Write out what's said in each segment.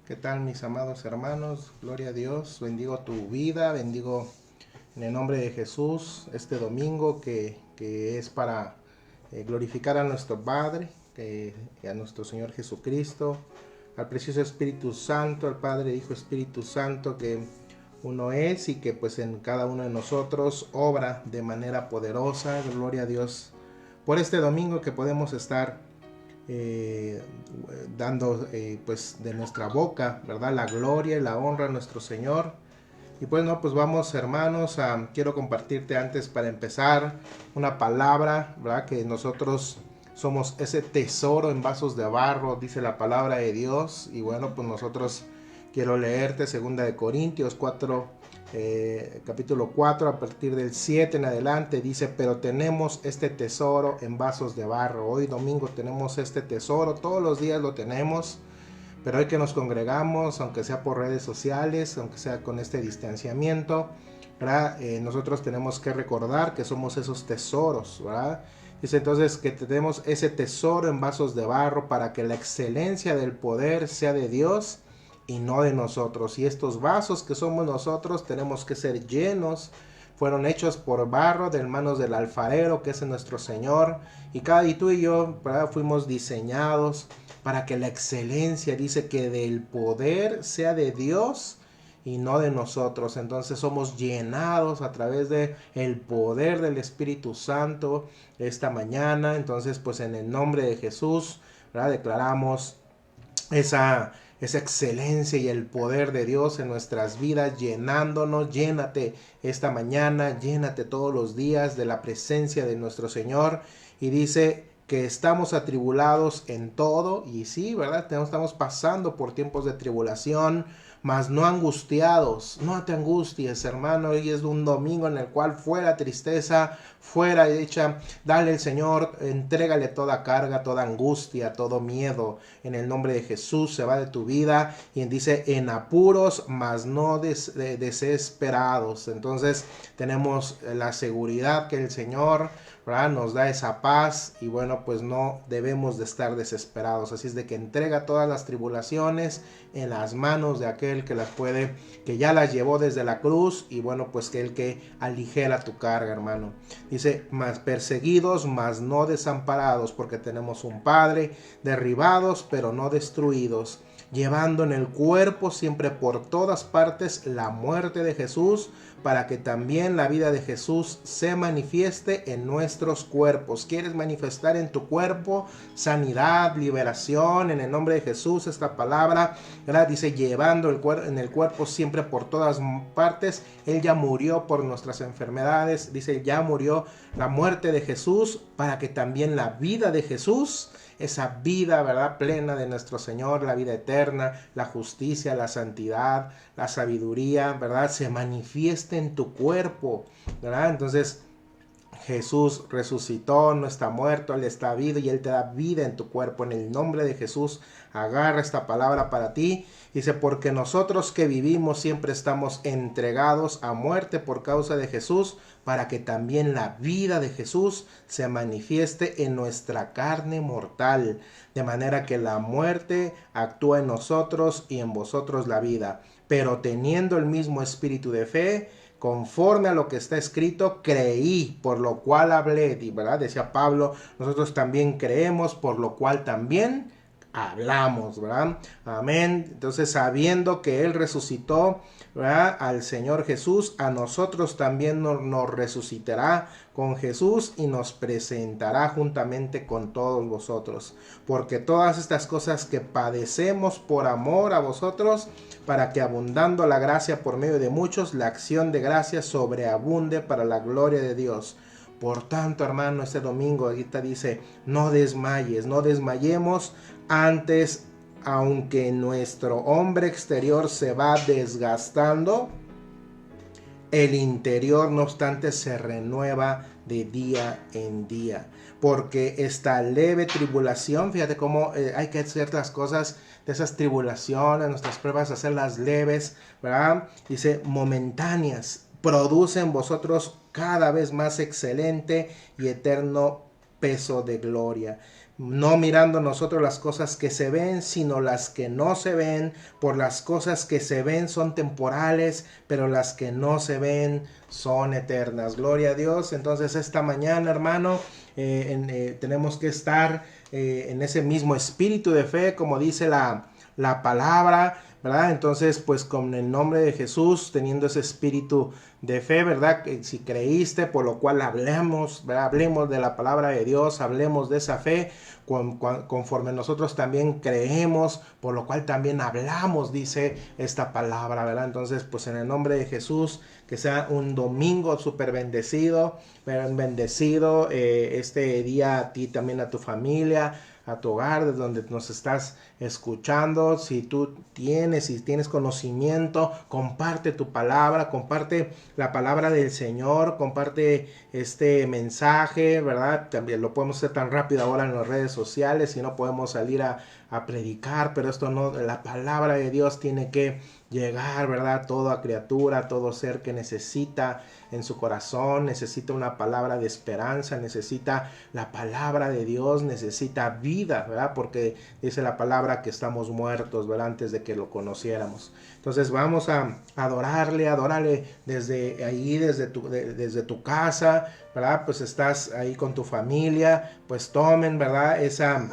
¿Qué tal, mis amados hermanos? Gloria a Dios. Bendigo tu vida, bendigo en el nombre de Jesús este domingo que es para glorificar a nuestro Padre, a nuestro Señor Jesucristo, al precioso Espíritu Santo, al Padre, Hijo, Espíritu Santo, que uno es y que pues en cada uno de nosotros obra de manera poderosa. Gloria a Dios por este domingo que podemos estar dando pues de nuestra boca, ¿verdad? La gloria y la honra a nuestro Señor. Y pues no, pues vamos, hermanos, quiero compartirte antes para empezar una palabra, ¿verdad? Que nosotros somos ese tesoro en vasos de barro, dice la palabra de Dios. Y bueno, pues nosotros quiero leerte 2 Corintios 4, capítulo 4, a partir del 7 en adelante, dice: pero tenemos este tesoro en vasos de barro. Hoy domingo tenemos este tesoro, todos los días lo tenemos, pero hoy que nos congregamos, aunque sea por redes sociales, aunque sea con este distanciamiento, ¿verdad? Nosotros tenemos que recordar que somos esos tesoros, ¿verdad? Dice entonces que tenemos ese tesoro en vasos de barro para que la excelencia del poder sea de Dios y no de nosotros. Y estos vasos que somos nosotros tenemos que ser llenos. Fueron hechos por barro de manos del alfarero, que es nuestro Señor. Y tú y yo, ¿verdad? Fuimos diseñados para que la excelencia, dice, que del poder sea de Dios y no de nosotros. Entonces somos llenados a través de el poder del Espíritu Santo esta mañana. Entonces pues en el nombre de Jesús, ¿verdad? Declaramos esa excelencia y el poder de Dios en nuestras vidas, llenándonos. Llénate esta mañana, llénate todos los días de la presencia de nuestro Señor. Y dice que estamos atribulados en todo, y sí, ¿verdad? Estamos pasando por tiempos de tribulación, mas no angustiados. No te angusties, hermano. Hoy es un domingo en el cual fuera tristeza, fuera hecha. Dale al Señor, entrégale toda carga, toda angustia, todo miedo. En el nombre de Jesús se va de tu vida. Y dice: en apuros, mas no desesperados. Entonces tenemos la seguridad que el Señor, ¿verdad?, nos da esa paz. Y bueno, pues no debemos de estar desesperados. Así es de que entrega todas las tribulaciones en las manos de aquel que las puede, que ya las llevó desde la cruz. Y bueno, pues que el que aligera tu carga, hermano. Dice: más perseguidos, mas no desamparados, porque tenemos un Padre. Derribados, pero no destruidos, llevando en el cuerpo siempre por todas partes la muerte de Jesús, para que también la vida de Jesús se manifieste en nuestros cuerpos. ¿Quieres manifestar en tu cuerpo sanidad, liberación? En el nombre de Jesús, esta palabra, ¿verdad? Dice: llevando en el cuerpo siempre por todas partes. Él ya murió por nuestras enfermedades. Dice: ya murió la muerte de Jesús, para que también la vida de Jesús, esa vida, ¿verdad?, plena de nuestro Señor, la vida eterna, la justicia, la santidad, la sabiduría, ¿verdad?, se manifieste en tu cuerpo, ¿verdad? Entonces Jesús resucitó, no está muerto, Él está vivo y Él te da vida en tu cuerpo. En el nombre de Jesús, agarra esta palabra para ti. Dice: porque nosotros que vivimos siempre estamos entregados a muerte por causa de Jesús, para que también la vida de Jesús se manifieste en nuestra carne mortal, de manera que la muerte actúa en nosotros y en vosotros la vida. Pero teniendo el mismo espíritu de fe, conforme a lo que está escrito, creí, por lo cual hablé, ¿verdad? Decía Pablo: nosotros también creemos, por lo cual también hablamos, ¿verdad? Amén. Entonces, sabiendo que Él resucitó, ¿verdad?, al Señor Jesús, a nosotros también nos resucitará con Jesús y nos presentará juntamente con todos vosotros. Porque todas estas cosas que padecemos por amor a vosotros, para que abundando la gracia por medio de muchos, la acción de gracia sobreabunde para la gloria de Dios. Por tanto, hermano, este domingo ahorita dice: no desmayes, no desmayemos. Antes, aunque nuestro hombre exterior se va desgastando, el interior, no obstante, se renueva de día en día. Porque esta leve tribulación, fíjate cómo hay que hacer las cosas de esas tribulaciones, nuestras pruebas, hacerlas leves, ¿verdad? Dice: momentáneas, produce en vosotros cada vez más excelente y eterno peso de gloria. no mirando nosotros las cosas que se ven, sino las que no se ven, por las cosas que se ven son temporales, pero las que no se ven son eternas. Gloria a Dios. Entonces esta mañana, hermano, tenemos que estar en ese mismo espíritu de fe, como dice la palabra, ¿verdad? Entonces, pues con el nombre de Jesús, teniendo ese espíritu de fe, ¿verdad? Que si creíste, por lo cual hablemos, ¿verdad? Hablemos de la palabra de Dios, hablemos de esa fe, conforme nosotros también creemos, por lo cual también hablamos, dice esta palabra, ¿verdad? Entonces, pues en el nombre de Jesús, que sea un domingo súper bendecido, este día a ti también, a tu familia, a tu hogar, desde donde nos estás escuchando. Si tienes conocimiento, comparte tu palabra, comparte la palabra del Señor, comparte este mensaje, ¿verdad? También lo podemos hacer tan rápido ahora en las redes sociales y no podemos salir a predicar, pero esto no, la palabra de Dios tiene que llegar, ¿verdad? Toda criatura, todo ser que necesita en su corazón, necesita una palabra de esperanza, necesita la palabra de Dios, necesita vida, ¿verdad? Porque dice la palabra que estamos muertos, ¿verdad? Antes de que lo conociéramos. Entonces vamos a adorarle desde ahí, desde tu casa, ¿verdad? Pues estás ahí con tu familia, pues tomen, ¿verdad? Esa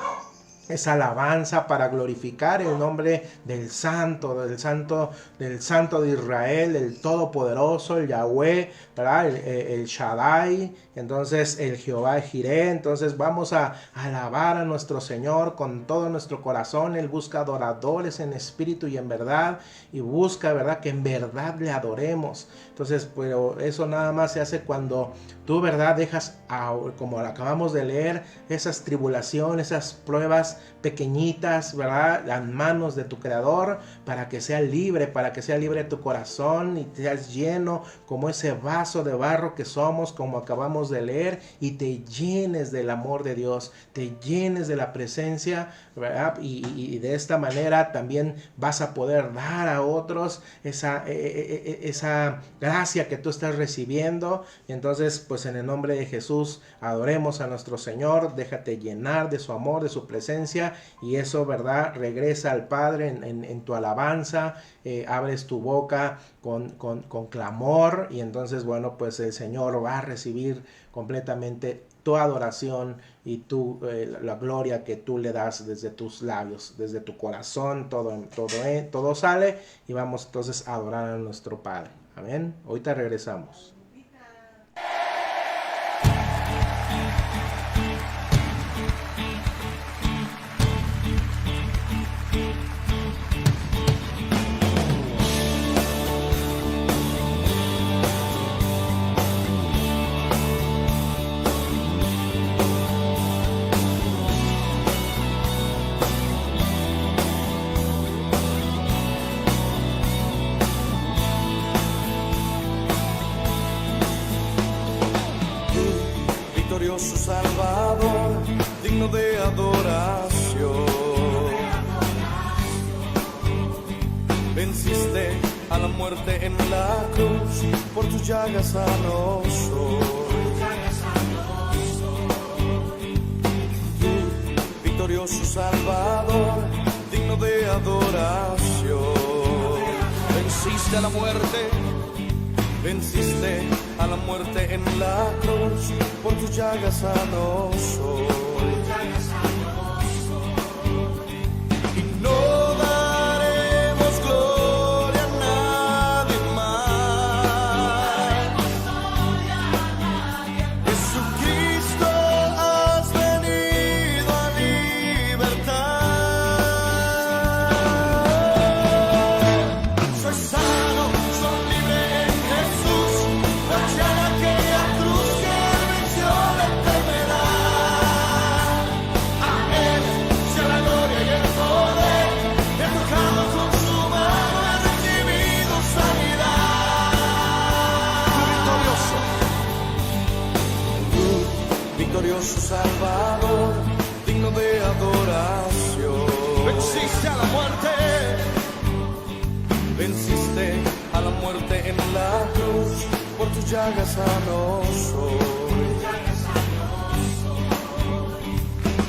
alabanza para glorificar el nombre del Santo de Israel, el Todopoderoso, el Yahweh, ¿verdad? El Shaddai, entonces el Jehová Jireh. Entonces vamos a alabar a nuestro Señor con todo nuestro corazón. Él busca adoradores en espíritu y en verdad, y busca, ¿verdad?, que en verdad le adoremos. Entonces, pero eso nada más se hace cuando tú, ¿verdad?, dejas, como acabamos de leer, esas tribulaciones, esas pruebas pequeñitas, ¿verdad?, en manos de tu Creador, para que sea libre tu corazón y seas lleno como ese vaso de barro que somos, como acabamos de leer, y te llenes del amor de Dios, te llenes de la presencia, ¿verdad? Y de esta manera también vas a poder dar a otros esa gracia que tú estás recibiendo. Y entonces, pues en el nombre de Jesús, adoremos a nuestro Señor, déjate llenar de su amor, de su presencia, y eso, ¿verdad?, regresa al Padre en tu alabanza. Abres tu boca con clamor, y entonces, bueno, pues el Señor va a recibir completamente tu adoración y la gloria que tú le das desde tus labios, desde tu corazón. Todo sale, y vamos entonces a adorar a nuestro Padre. Amén. Ahorita regresamos. Salvador, digno de adoración. Venciste a la muerte en la cruz, por tus llagas sano soy. Victorioso Salvador, digno de adoración. Venciste a la muerte, venciste a la muerte en la cruz, por tus llagas sano soy. Y no daremos gloria a nadie más. Jesucristo, has venido a libertar. Soy sano, soy libre en Jesús. La llama que la cruz que venció la enfermedad. A Él sea la gloria y el poder. He tocado con su mano, he recibido sanidad. Victorioso Salvador, digno de adoración. Venciste a la muerte, venciste a la muerte en la cruz, por tus llagas sano soy.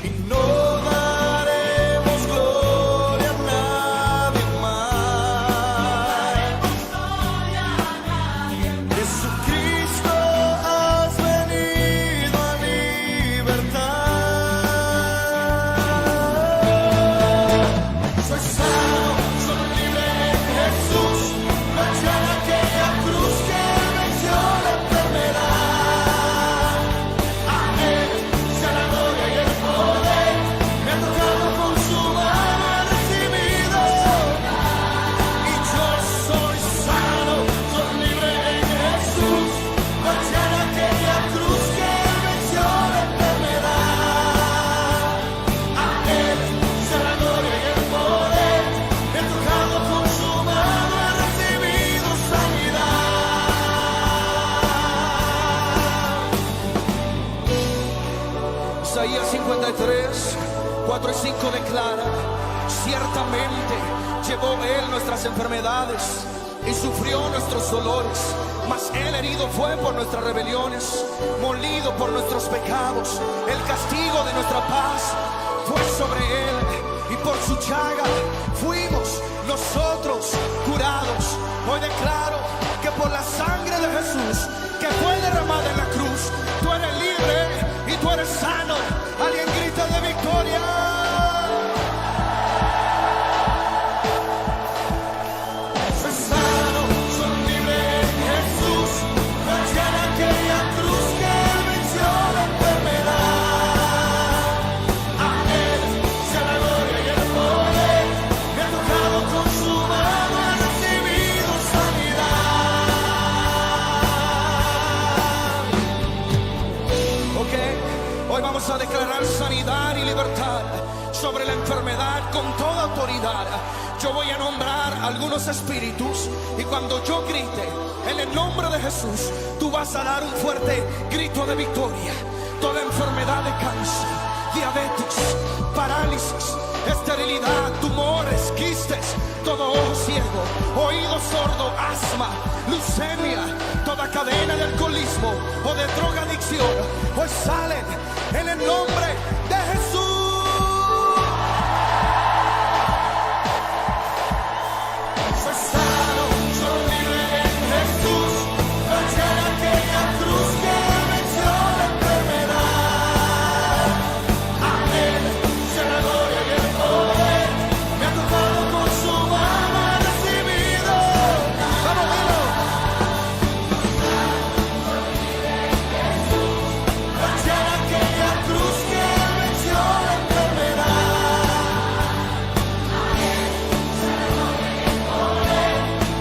Y no Isaías 53, 4 y 5 declara: ciertamente llevó Él nuestras enfermedades y sufrió nuestros dolores, mas Él herido fue por nuestras rebeliones, molido por nuestros pecados. El castigo de nuestra paz fue sobre Él, y por su llaga fuimos nosotros curados. Hoy declaro que por la sangre de Jesús que fue derramada en la cruz, tú eres libre y tú eres sano. Alguien grita de victoria. Soy sano, soy libre en Jesús. Gracias a aquella cruz que venció la enfermedad. A Él sea la gloria y el poder. Me ha tocado con su mano, ha recibido sanidad. Ok, hoy vamos a declarar sanidad y libertad sobre la enfermedad con toda autoridad. Yo voy a nombrar algunos espíritus, y cuando yo grite en el nombre de Jesús, tú vas a dar un fuerte grito de victoria. Toda enfermedad de cáncer, diabetes, parálisis, esterilidad, tumores, quistes, todo ojo ciego, oído sordo, asma, leucemia, toda cadena de alcoholismo o de drogadicción, hoy salen en el nombre de Jesús. Soy sano, soy libre en Jesús. Gracias a aquella cruz que venció la enfermedad. A Él sea la gloria y el poder. Me ha tocado con su mano, ha recibido. Vamos, dilo. Gracias a aquella cruz que venció la enfermedad.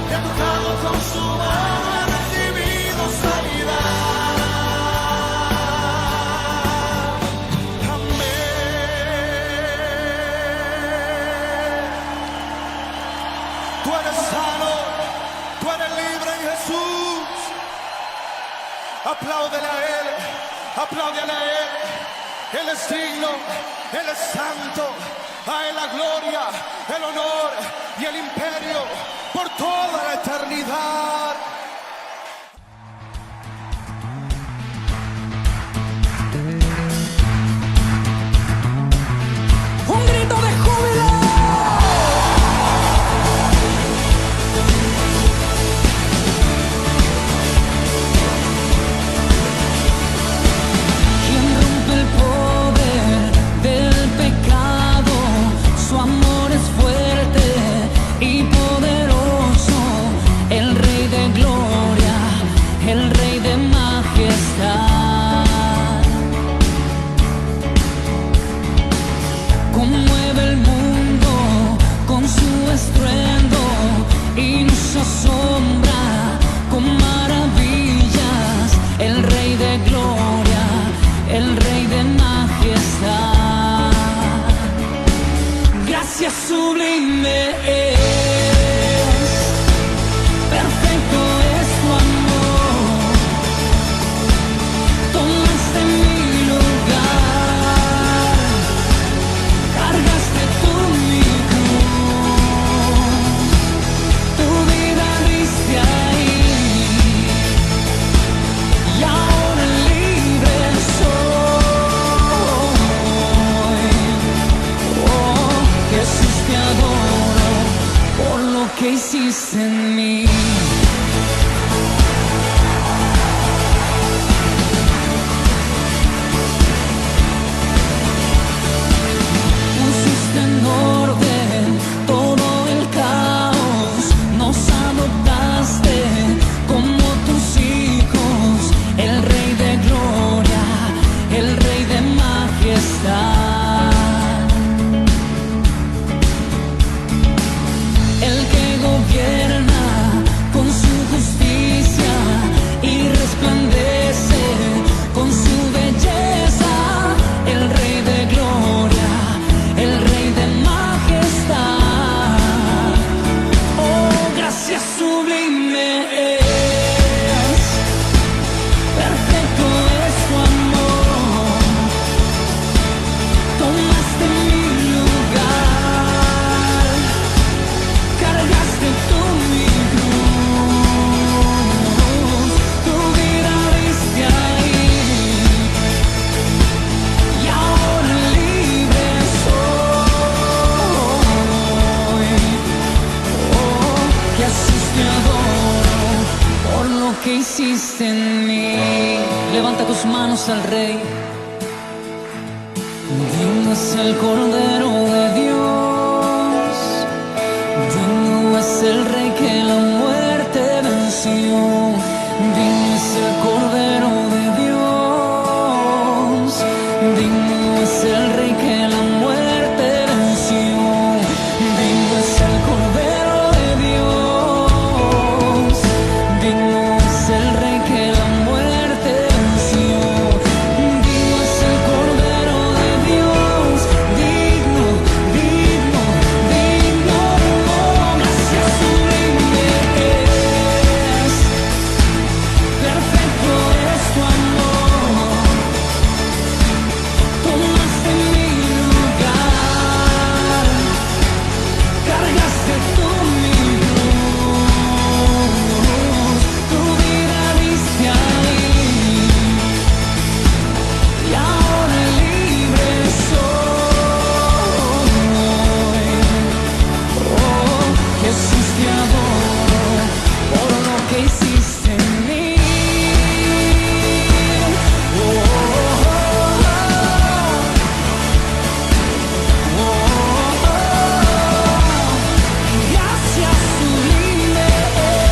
Me ha tocado con su mano, ha recibido sanidad. Amén. Tú eres sano, tú eres libre en Jesús. Apláudele a Él, apláudele a Él. Él es digno, Él es santo. A Él la gloria, el honor y el imperio por toda la eternidad. Un grito de júbilo. Quien rompe el poder del pecado, su amor es fuerte y poderoso. El Rey de gloria, el Rey de majestad. Conmueve el mundo con su estruendo y nos asombra con maravillas. El Rey de gloria, el Rey de majestad. Gracias sublime es, perfecto es tu amor. Levanta tus manos al Rey. Digno es el Cordero de Dios. Digno es el Rey que la muerte venció. Digno es el Cordero de Dios. Digno es el Rey que la muerte venció. Digno es el Cordero de Dios. Digno es el Rey que la muerte venció. Digno es el Cordero de Dios. Digno, digno, digno. Oh, gracias sublime es. Perfecto es tu amor. Tomaste mi lugar. Cargaste tú mi cruz. Tu vida diste ahí. Y ahora libre soy. Oh, Jesús, te adoro por lo que hiciste en mí. Oh, gracias sublime es.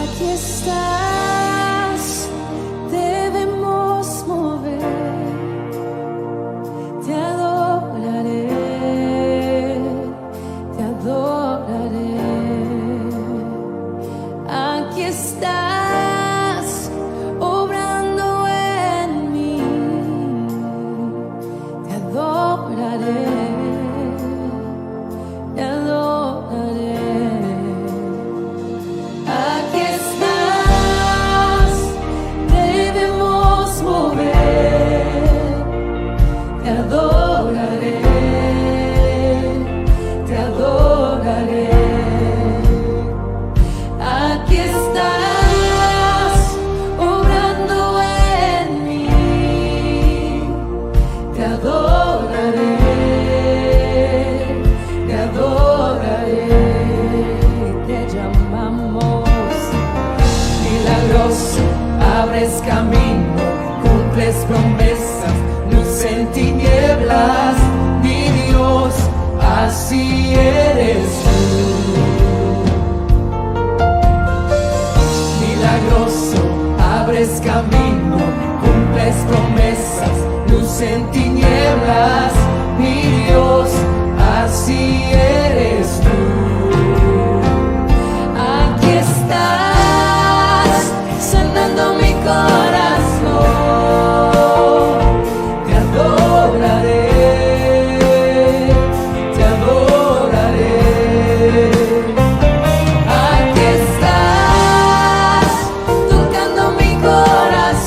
Aquí estás, debemos mover, te adoraré, te adoraré. Aquí estás, obrando en mí, te adoraré, te adoraré. Aquí estás, debemos mover, te adoraré, te adoraré. Aquí estás, obrando en mí, te adoraré, te adoraré. Te llamamos milagroso, abres camino, cumples promesas, luz en tinieblas, mi Dios, así eres tú. Milagroso, abres camino, cumples promesas, luz en tinieblas, mi Dios, así eres tú. Aquí estás, sanando mi corazón, te adoraré, te adoraré. Aquí estás, tocando mi corazón.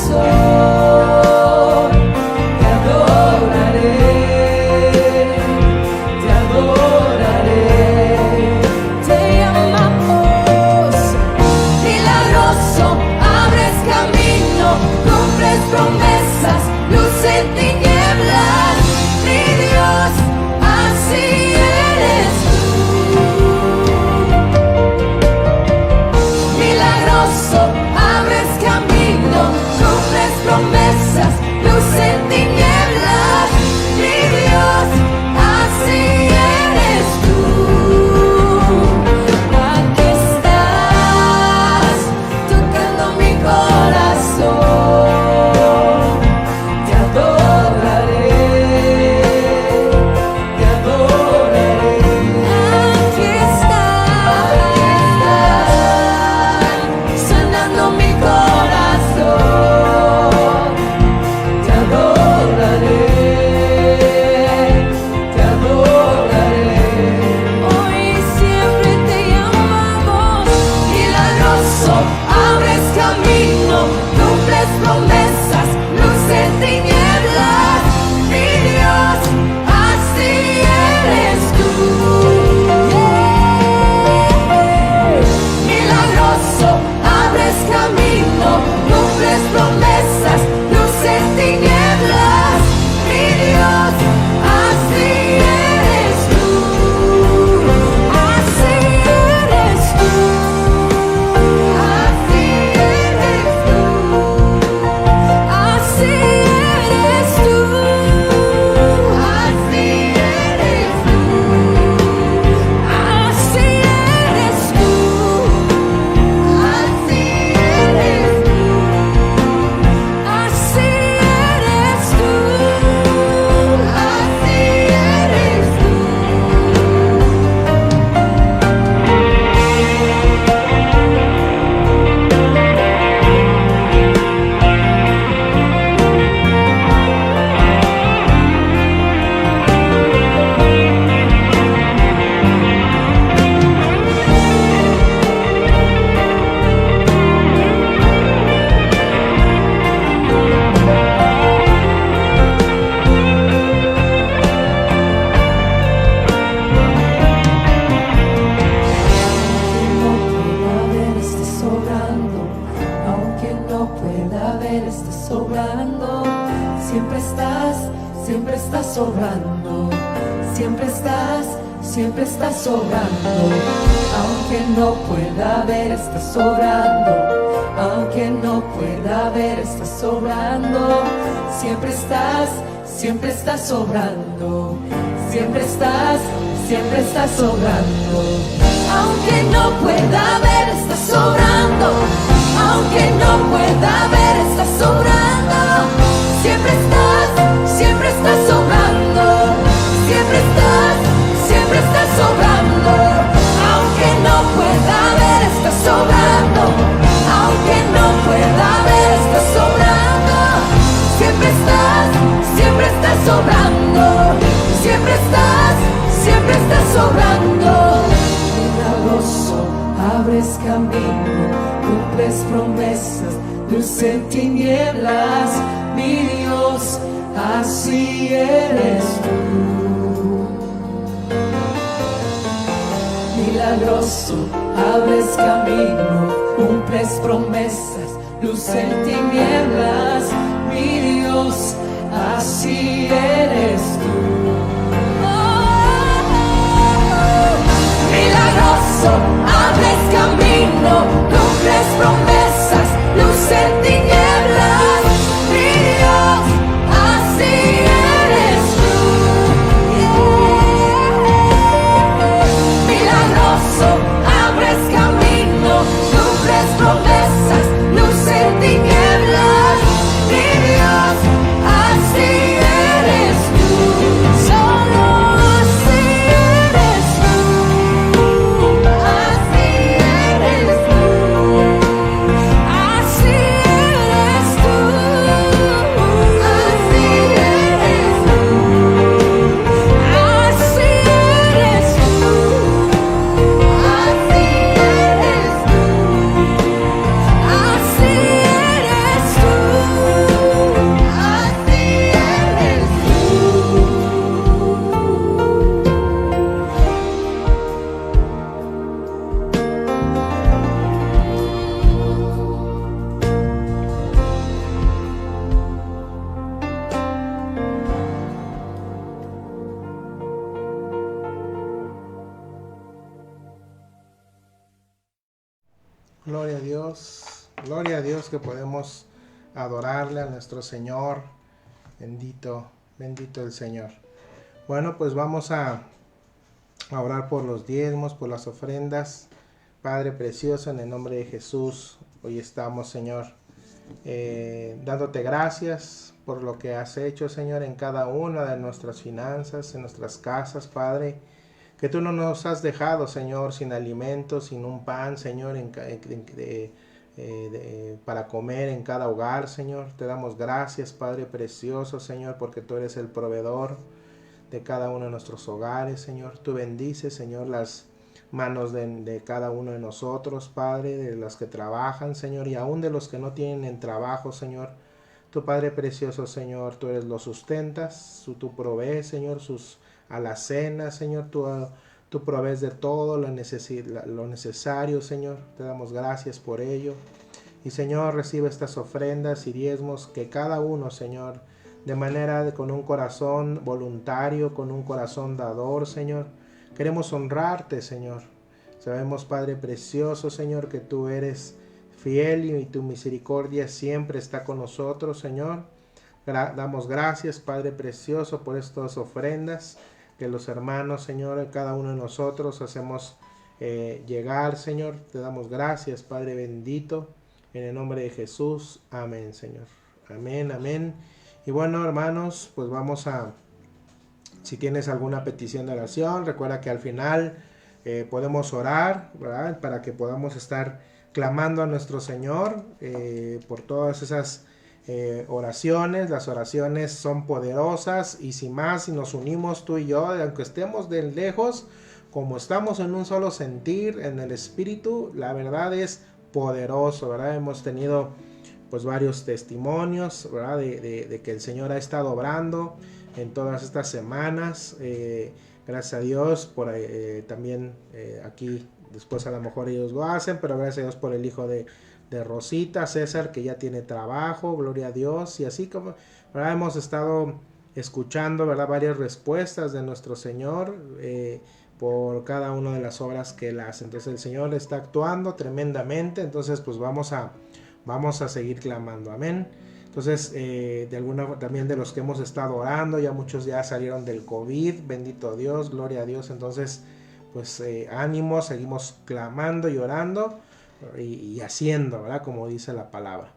estás sobrando, siempre estás sobrando. Aunque no pueda ver, estás sobrando. Aunque no pueda ver, estás sobrando. Siempre estás sobrando. Siempre estás sobrando. Aunque no pueda ver, estás sobrando. Aunque no pueda ver, estás sobrando. Siempre estás sobrando. Siempre estás sobrando. Aunque no pueda ver, estás sobrando. Aunque no pueda ver, estás sobrando. Siempre estás sobrando. Siempre estás sobrando. Milagroso, abres camino, cumples promesas, luz en tinieblas, mi Dios, así eres tú. Milagroso, abres camino, cumples promesas, luz en tinieblas, mi Dios, así eres tú. Milagroso, abres camino, cumples promesas, luz en tinieblas, mi Dios, así eres tú. Milagroso, abres camino, cumples promesas, luz en tinieblas, mi Dios, así eres tú. Solo así eres tú. Así eres tú. Así eres tú. Así eres tú. Así eres tú. Así eres tú. Así eres tú. Así eres Gloria a Dios que podemos adorarle a nuestro Señor. Bendito el Señor. Bueno, pues vamos a orar por los diezmos, por las ofrendas. Padre precioso, en el nombre de Jesús, hoy estamos, Señor, dándote gracias por lo que has hecho, Señor, en cada una de nuestras finanzas, en nuestras casas, Padre. Que tú no nos has dejado, Señor, sin alimento, sin un pan, Señor, para comer en cada hogar, Señor. Te damos gracias, Padre precioso, Señor, porque tú eres el proveedor de cada uno de nuestros hogares, Señor. Tú bendices, Señor, las manos de cada uno de nosotros, Padre, de los que trabajan, Señor, y aún de los que no tienen trabajo, Señor. Tu Padre precioso, Señor, tú eres los sustentas, tú provees, Señor, sus alacenas, Señor, tú provees de todo lo necesario, Señor. Te damos gracias por ello. Y, Señor, recibe estas ofrendas y diezmos que cada uno, Señor, de manera con un corazón voluntario, con un corazón dador, Señor. Queremos honrarte, Señor. Sabemos, Padre precioso, Señor, que tú eres fiel y tu misericordia siempre está con nosotros, Señor. Damos gracias, Padre precioso, por estas ofrendas que los hermanos, Señor, cada uno de nosotros hacemos llegar, Señor. Te damos gracias, Padre bendito, en el nombre de Jesús. Amén, Señor. Amén, amén. Y bueno, hermanos, pues vamos a, si tienes alguna petición de oración, recuerda que al final podemos orar, ¿verdad? Para que podamos estar clamando a nuestro Señor por todas esas oraciones. Las oraciones son poderosas, y si nos unimos tú y yo, aunque estemos de lejos, como estamos en un solo sentir en el Espíritu, la verdad es poderoso, ¿verdad? Hemos tenido pues varios testimonios, ¿verdad? De que el Señor ha estado obrando en todas estas semanas. Gracias a Dios por también aquí, después a lo mejor ellos lo hacen, pero gracias a Dios por el hijo de Rosita, César, que ya tiene trabajo, gloria a Dios. Y así como ¿verdad? Hemos estado escuchando, ¿verdad?, varias respuestas de nuestro Señor por cada una de las obras que Él hace. Entonces el Señor está actuando tremendamente, entonces pues vamos a seguir clamando, amén. Entonces, también de los que hemos estado orando, ya muchos ya salieron del COVID, bendito Dios, gloria a Dios. Entonces, pues ánimo, seguimos clamando y orando y haciendo, ¿verdad? Como dice la palabra.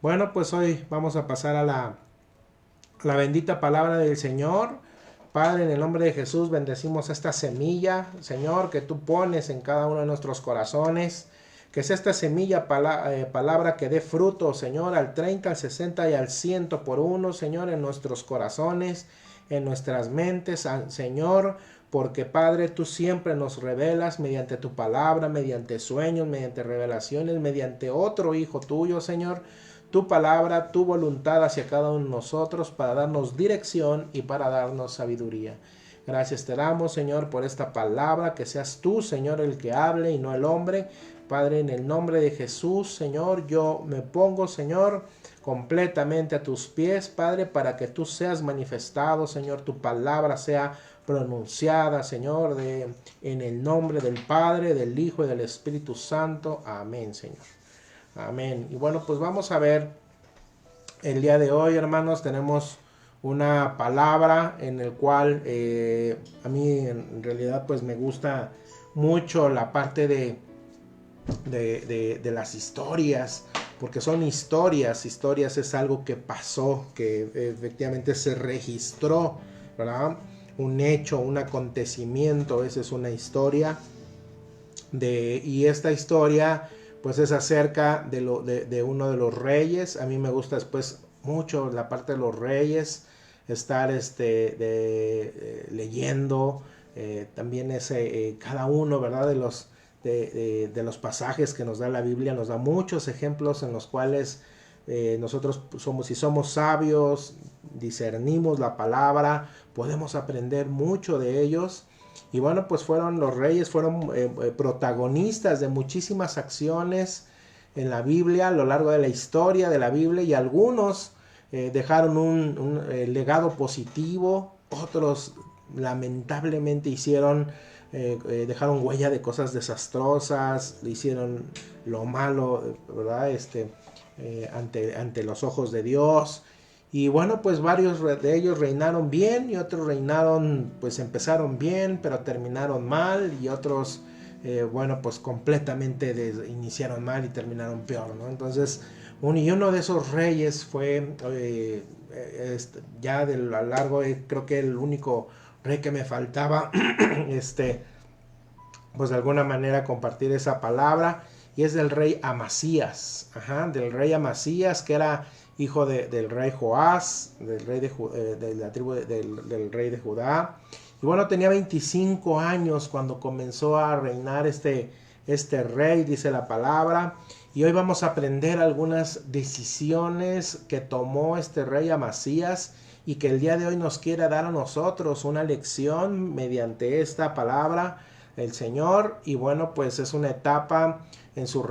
Bueno, pues hoy vamos a pasar a la bendita palabra del Señor. Padre, en el nombre de Jesús, bendecimos esta semilla, Señor, que tú pones en cada uno de nuestros corazones. Que es esta semilla, palabra que dé fruto, Señor, al 30, al 60 y al 100 por uno, Señor, en nuestros corazones, en nuestras mentes, Señor, porque Padre, tú siempre nos revelas mediante tu palabra, mediante sueños, mediante revelaciones, mediante otro hijo tuyo, Señor, tu palabra, tu voluntad hacia cada uno de nosotros para darnos dirección y para darnos sabiduría. Gracias te damos, Señor, por esta palabra, que seas tú, Señor, el que hable y no el hombre. Padre, en el nombre de Jesús, Señor, yo me pongo, Señor, completamente a tus pies, Padre, para que tú seas manifestado, Señor, tu palabra sea pronunciada, Señor, en el nombre del Padre, del Hijo y del Espíritu Santo. Amén, Señor. Amén. Y bueno, pues vamos a ver el día de hoy, hermanos, tenemos una palabra en el cual a mí en realidad pues me gusta mucho la parte de las historias, porque son historias es algo que pasó, que efectivamente se registró, ¿verdad? Un hecho, un acontecimiento, esa es una historia, y esta historia pues es acerca de uno de los reyes. A mí me gusta después mucho la parte de los reyes, estar leyendo también cada uno, ¿verdad?, de los pasajes que nos da la Biblia. Nos da muchos ejemplos en los cuales nosotros si somos sabios, discernimos la palabra, podemos aprender mucho de ellos. Y bueno, pues los reyes fueron protagonistas de muchísimas acciones en la Biblia, a lo largo de la historia de la Biblia, y algunos dejaron un legado positivo, otros lamentablemente dejaron huella de cosas desastrosas, le hicieron lo malo, ¿verdad? Ante los ojos de Dios. Y bueno, pues varios de ellos reinaron bien y otros pues empezaron bien, pero terminaron mal, y otros, bueno, pues completamente iniciaron mal y terminaron peor, ¿no? Entonces, uno de esos reyes fue, ya a lo largo, creo que el único rey que me faltaba, pues de alguna manera compartir esa palabra, y es del rey Amasías, del rey Amasías, que era hijo del rey Joás, del rey de la tribu del rey de Judá. Y bueno, tenía 25 años cuando comenzó a reinar este rey, dice la palabra. Y hoy vamos a aprender algunas decisiones que tomó este rey Amasías, y que el día de hoy nos quiere dar a nosotros una lección mediante esta palabra el Señor. Y bueno, pues es una etapa de su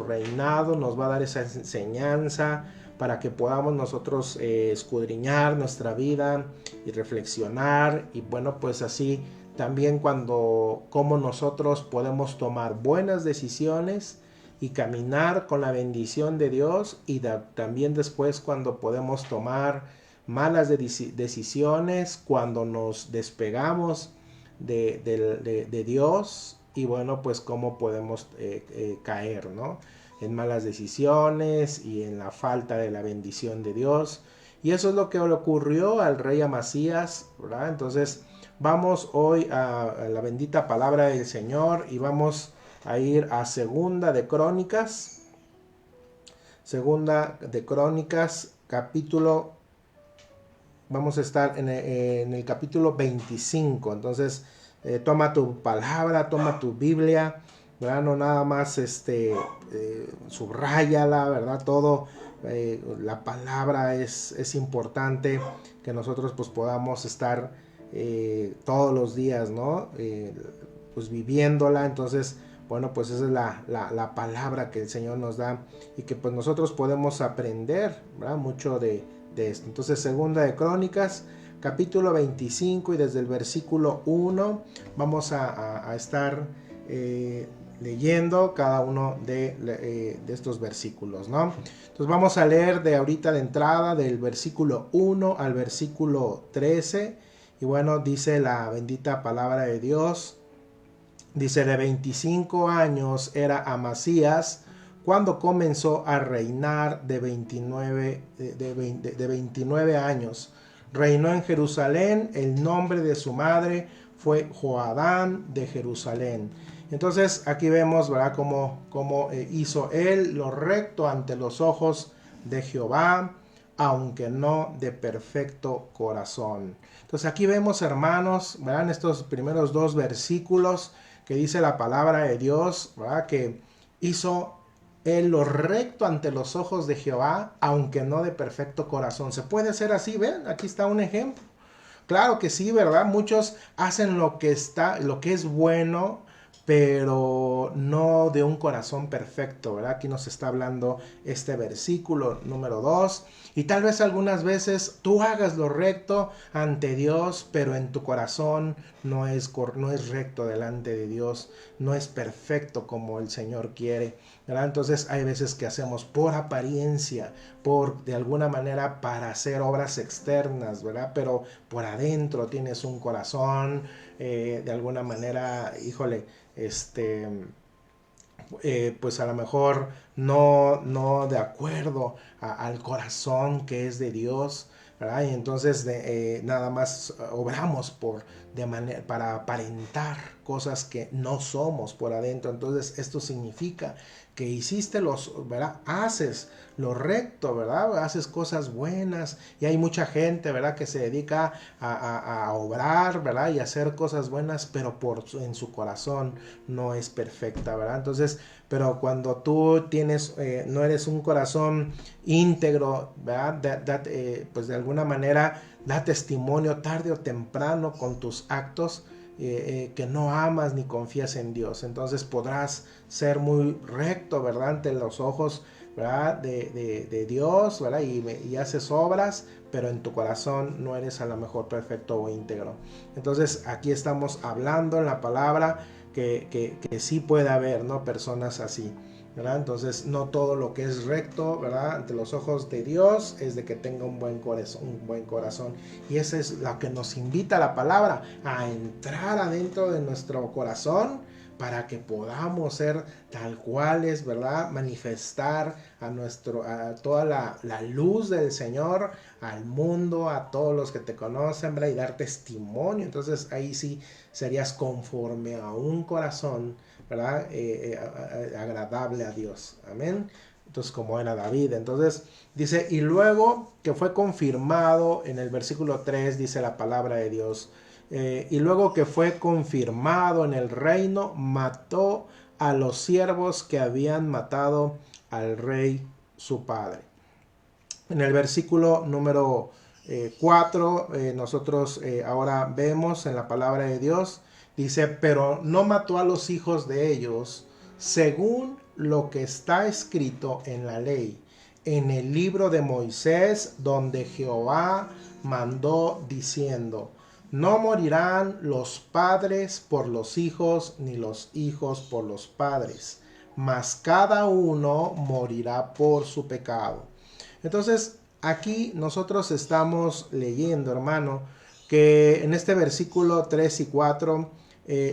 reinado, nos va a dar esa enseñanza para que podamos nosotros escudriñar nuestra vida y reflexionar. Y bueno, pues así también cómo nosotros podemos tomar buenas decisiones y caminar con la bendición de Dios, y también después cuando podemos tomar malas decisiones, cuando nos despegamos de Dios, y bueno, pues cómo podemos caer, ¿no?, en malas decisiones y en la falta de la bendición de Dios. Y eso es lo que le ocurrió al rey Amasías, ¿verdad? Entonces vamos hoy a la bendita palabra del Señor, y vamos a ir a Segunda de Crónicas, capítulo, vamos a estar en el capítulo 25. Entonces toma tu palabra, toma tu Biblia, ¿verdad? No nada más subráyala, ¿verdad? Todo, la palabra es importante que nosotros pues podamos estar todos los días, ¿no? Pues viviéndola. Entonces, bueno, pues esa es la palabra que el Señor nos da, y que pues nosotros podemos aprender, ¿verdad?, mucho de de esto. Entonces, segunda de Crónicas, capítulo 25, y desde el versículo 1 vamos a estar leyendo cada uno de estos versículos, ¿no? Entonces vamos a leer de ahorita de entrada del versículo 1 al versículo 13, y bueno, dice la bendita palabra de Dios. Dice: de 25 años era Amasías cuando comenzó a reinar, de 29 años. Reinó en Jerusalén, el nombre de su madre fue Joadán de Jerusalén. Entonces aquí vemos, ¿verdad?, cómo hizo él lo recto ante los ojos de Jehová, aunque no de perfecto corazón. Entonces aquí vemos, hermanos, ¿verdad?, en estos primeros 2 versículos que dice la palabra de Dios, ¿verdad?, que hizo él lo recto ante los ojos de Jehová, aunque no de perfecto corazón. ¿Se puede hacer así? ¿Ven? Aquí está un ejemplo. Claro que sí, ¿verdad? Muchos hacen lo que es bueno, pero no de un corazón perfecto, ¿verdad? Aquí nos está hablando este versículo número 2. Y tal vez algunas veces tú hagas lo recto ante Dios, pero en tu corazón no es recto delante de Dios, no es perfecto como el Señor quiere, ¿verdad? Entonces hay veces que hacemos por apariencia, de alguna manera para hacer obras externas, ¿verdad? Pero por adentro tienes un corazón, de alguna manera, híjole, pues a lo mejor no de acuerdo al corazón que es de Dios, ¿verdad? Y entonces nada más obramos para aparentar cosas que no somos por adentro. Entonces esto significa que hiciste ¿verdad? Haces lo recto, ¿verdad? Haces cosas buenas, y hay mucha gente, ¿verdad?, que se dedica a obrar, ¿verdad?, y a hacer cosas buenas, pero en su corazón no es perfecta, ¿verdad? Entonces, pero cuando tú no eres un corazón íntegro, ¿verdad?, pues de alguna manera da testimonio tarde o temprano con tus actos, que no amas ni confías en Dios. Entonces podrás ser muy recto, ¿verdad?, ante los ojos, ¿verdad?, de Dios, ¿verdad?, y haces obras, pero en tu corazón no eres a lo mejor perfecto o íntegro. Entonces aquí estamos hablando en la palabra que sí puede haber, ¿no?, personas así, ¿verdad? Entonces no todo lo que es recto, ¿verdad?, ante los ojos de Dios es de que tenga un buen corazón. Y eso es lo que nos invita la palabra, a entrar adentro de nuestro corazón para que podamos ser tal cuales, ¿verdad?, manifestar a toda la luz del Señor al mundo, a todos los que te conocen, ¿verdad?, y dar testimonio. Entonces ahí sí serías conforme a un corazón, ¿verdad?, agradable a Dios. Amén. Entonces, como era David. Entonces dice: y luego que fue confirmado, en el versículo 3 dice la palabra de Dios, y luego que fue confirmado en el reino, mató a los siervos que habían matado al rey su padre. En el versículo número 4, nosotros ahora vemos en la palabra de Dios, dice: pero no mató a los hijos de ellos, según lo que está escrito en la ley, en el libro de Moisés, donde Jehová mandó diciendo: no morirán los padres por los hijos, ni los hijos por los padres, mas cada uno morirá por su pecado. Entonces, aquí nosotros estamos leyendo, hermano, que en este versículo 3 y 4,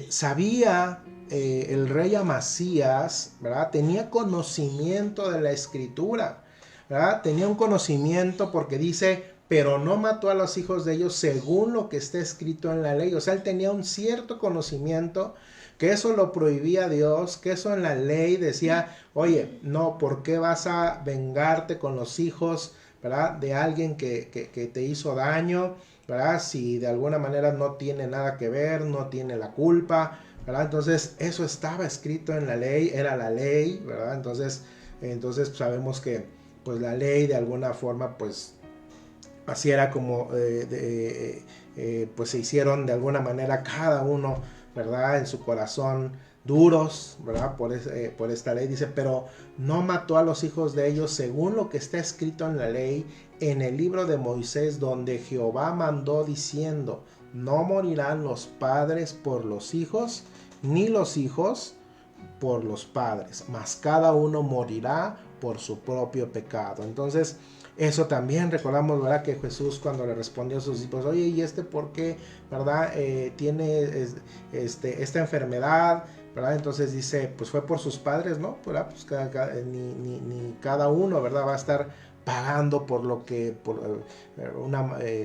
sabía el rey Amasías, ¿verdad?, tenía conocimiento de la escritura, ¿verdad? Tenía un conocimiento porque dice: pero no mató a los hijos de ellos según lo que está escrito en la ley. O sea, él tenía un cierto conocimiento, que eso lo prohibía Dios, que eso en la ley decía: oye, no, ¿por qué vas a vengarte con los hijos, ¿verdad?, de alguien que te hizo daño, ¿verdad?, si de alguna manera no tiene nada que ver, no tiene la culpa, ¿verdad? Entonces eso estaba escrito en la ley, era la ley, ¿verdad? Entonces sabemos que pues la ley de alguna forma pues así era como pues se hicieron de alguna manera cada uno, ¿verdad?, en su corazón duros, ¿verdad? Por esta ley. Dice, pero no mató a los hijos de ellos según lo que está escrito en la ley, en el libro de Moisés, donde Jehová mandó diciendo, no morirán los padres por los hijos, ni los hijos por los padres, mas cada uno morirá por su propio pecado. Entonces, eso también recordamos, ¿verdad? Que Jesús, cuando le respondió a sus discípulos, oye, ¿y por qué, verdad? Tiene esta enfermedad, ¿verdad? Entonces dice, pues fue por sus padres, ¿no? ¿Verdad? Pues ni cada uno, ¿verdad? Va a estar pagando por lo que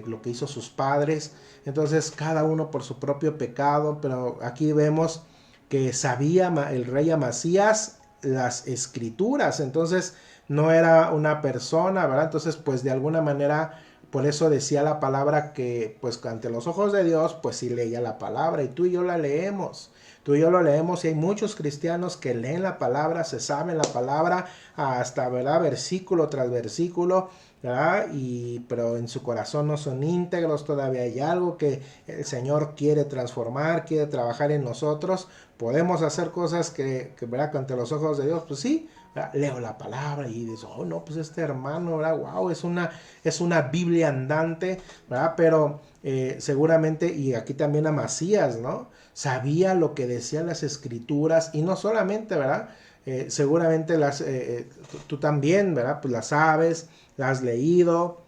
lo que hizo sus padres. Entonces, cada uno por su propio pecado. Pero aquí vemos que sabía el rey Amasías las escrituras, entonces no era una persona, ¿verdad? Entonces, pues de alguna manera, por eso decía la palabra que, pues ante los ojos de Dios, pues sí leía la palabra, y tú y yo la leemos. Tú y yo lo leemos, y hay muchos cristianos que leen la palabra, se saben la palabra hasta, ¿verdad? Versículo tras versículo, ¿verdad? Pero en su corazón no son íntegros, todavía hay algo que el Señor quiere transformar, quiere trabajar en nosotros. Podemos hacer cosas ¿verdad? Que ante los ojos de Dios, pues sí, ¿verdad? Leo la palabra y dices, oh no, pues este hermano, ¿verdad? Wow, es una Biblia andante, ¿verdad? Pero seguramente, y aquí también Amasías, ¿no? Sabía lo que decían las escrituras, y no solamente, ¿verdad? Seguramente tú también, ¿verdad? Pues las sabes, las has leído,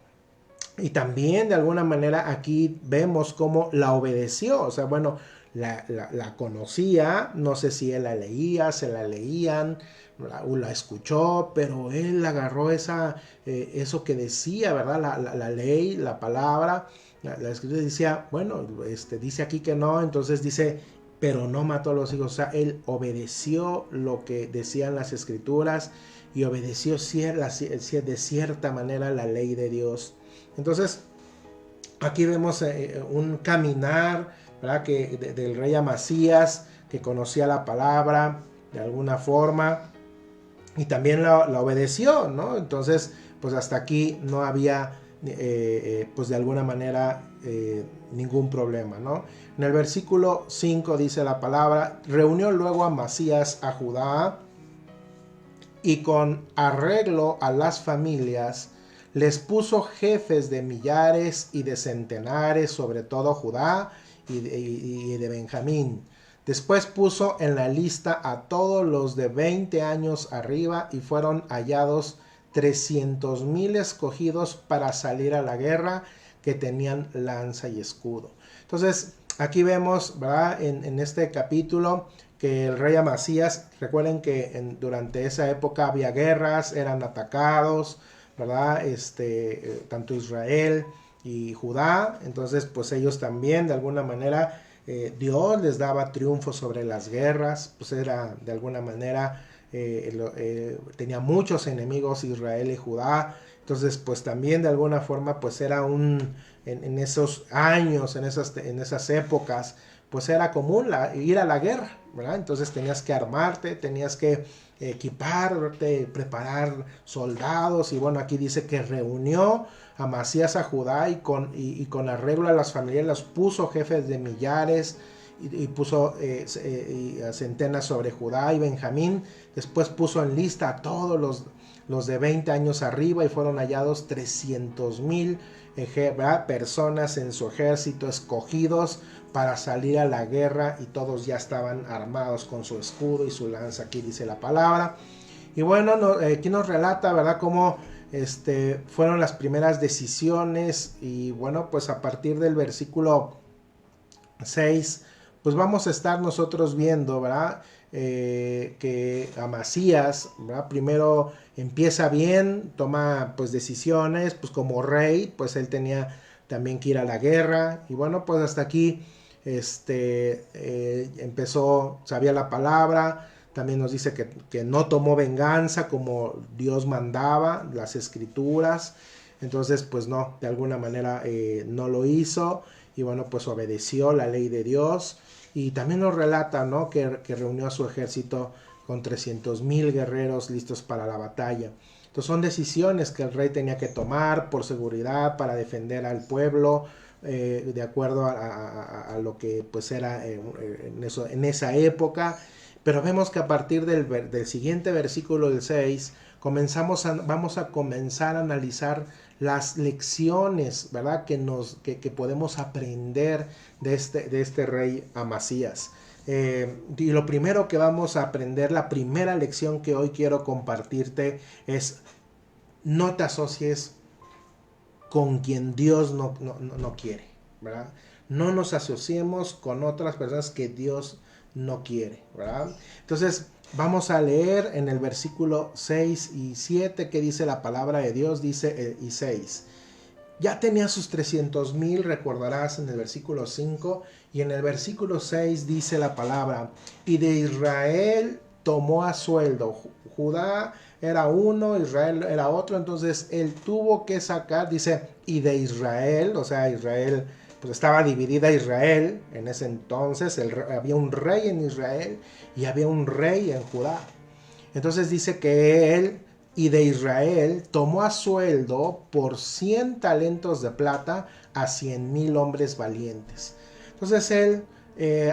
y también de alguna manera aquí vemos cómo la obedeció. O sea, bueno, la conocía, no sé si él la leía, se la leían, la escuchó, pero él agarró eso que decía, ¿verdad? La ley, la palabra, la escritura decía, bueno, dice aquí que no, entonces dice, pero no mató a los hijos. O sea, él obedeció lo que decían las escrituras y obedeció de cierta manera la ley de Dios. Entonces, aquí vemos un caminar, ¿verdad? Del rey Amasías, que conocía la palabra de alguna forma y también la obedeció, ¿no? Entonces, pues hasta aquí no había, pues de alguna manera, ningún problema, ¿no? En el versículo 5 dice la palabra, reunió luego Amasías a Judá y con arreglo a las familias les puso jefes de millares y de centenares, sobre todo Judá y de Benjamín. Después puso en la lista a todos los de 20 años arriba, y fueron hallados 300,000 escogidos para salir a la guerra, que tenían lanza y escudo. Entonces, aquí vemos, ¿verdad? En este capítulo, que el rey Amasías, recuerden que durante esa época había guerras, eran atacados, ¿verdad? Tanto Israel y Judá. Entonces, pues ellos también, de alguna manera, Dios les daba triunfo sobre las guerras. Pues era, de alguna manera, tenía muchos enemigos Israel y Judá. Entonces, pues también de alguna forma, pues era en esos años, en esas épocas, pues era común ir a la guerra, ¿verdad? Entonces tenías que armarte, tenías que equiparte, preparar soldados. Y bueno, aquí dice que reunió a Amasías a Judá, y con arreglo a las familias los puso jefes de millares, y puso a centenas sobre Judá y Benjamín. Después puso en lista a todos los de 20 años arriba, y fueron hallados 300,000 personas en su ejército, escogidos para salir a la guerra, y todos ya estaban armados con su escudo y su lanza. Aquí dice la palabra. Y bueno, aquí nos relata, ¿verdad?, cómo fueron las primeras decisiones. Y bueno, pues a partir del versículo 6, pues vamos a estar nosotros viendo, ¿verdad?, que Amasías, ¿verdad?, primero empieza bien, toma pues decisiones, pues como rey, pues él tenía también que ir a la guerra. Y bueno, pues hasta aquí empezó, sabía la palabra. También nos dice que no tomó venganza como Dios mandaba, las escrituras. Entonces, pues no, de alguna manera no lo hizo. Y bueno, pues obedeció la ley de Dios. Y también nos relata, ¿no?, que reunió a su ejército con 300,000 guerreros listos para la batalla. Entonces son decisiones que el rey tenía que tomar por seguridad, para defender al pueblo, de acuerdo a lo que pues era en esa época. Pero vemos que a partir del siguiente versículo, del 6, vamos a comenzar a analizar las lecciones, ¿verdad? Que podemos aprender de este rey Amasías. Y lo primero que vamos a aprender, la primera lección que hoy quiero compartirte es: no te asocies con quien Dios no quiere, ¿verdad? No nos asociemos con otras personas que Dios no quiere, ¿verdad? Entonces vamos a leer en el versículo 6 y 7 que dice la palabra de Dios. Dice y 6: ya tenía sus 300,000, recordarás en el versículo 5, y en el versículo 6 dice la palabra: y de Israel tomó a sueldo. Judá era uno, Israel era otro, entonces él tuvo que sacar, dice, y de Israel, o sea, Israel, pues estaba dividida Israel en ese entonces, había un rey en Israel y había un rey en Judá. Entonces dice que él, y de Israel, tomó a sueldo por 100 talentos de plata a 100,000 hombres valientes. Entonces él,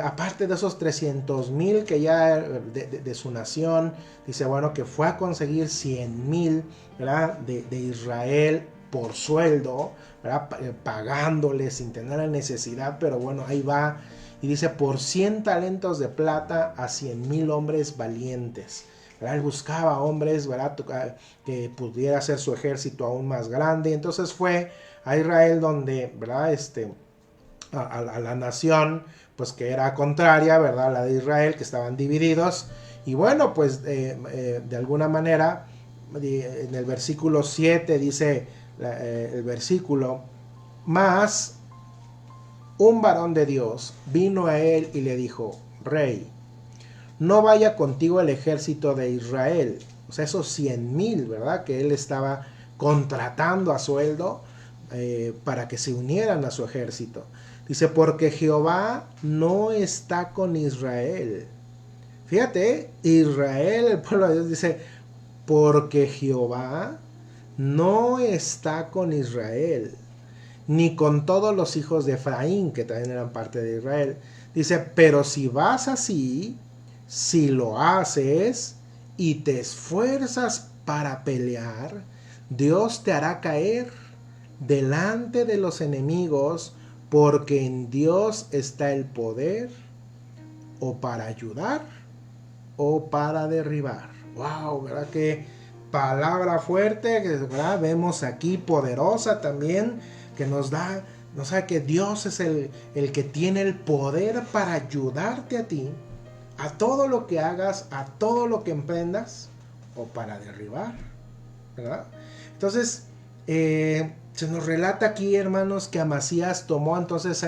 aparte de esos 300,000 que ya de su nación, dice, bueno, que fue a conseguir 100,000, ¿verdad? De Israel por sueldo, ¿verdad? Pagándole sin tener la necesidad, pero bueno, ahí va. Y dice, por 100 talentos de plata a 100,000 hombres valientes. ¿Verdad? Él buscaba hombres, ¿verdad? Que pudiera hacer su ejército aún más grande. Entonces fue a Israel donde, ¿verdad? A la nación, pues que era contraria, ¿verdad? La de Israel, que estaban divididos. Y bueno, pues de alguna manera, en el versículo 7 dice el versículo: mas un varón de Dios vino a él y le dijo: rey, no vaya contigo el ejército de Israel. O sea, esos 100,000, ¿verdad? Que él estaba contratando a sueldo para que se unieran a su ejército. Dice, porque Jehová no está con Israel. Fíjate, Israel, el pueblo de Dios, dice, porque Jehová no está con Israel, ni con todos los hijos de Efraín, que también eran parte de Israel. Dice, pero si vas así, si lo haces y te esfuerzas para pelear, Dios te hará caer delante de los enemigos, porque en Dios está el poder, o para ayudar o para derribar. Wow, ¿verdad? Qué palabra fuerte, ¿verdad? Vemos aquí poderosa también, que nos da que Dios es el que tiene el poder para ayudarte a ti, a todo lo que hagas, a todo lo que emprendas, o para derribar, ¿verdad? Entonces, se nos relata aquí, hermanos, que Amasías tomó entonces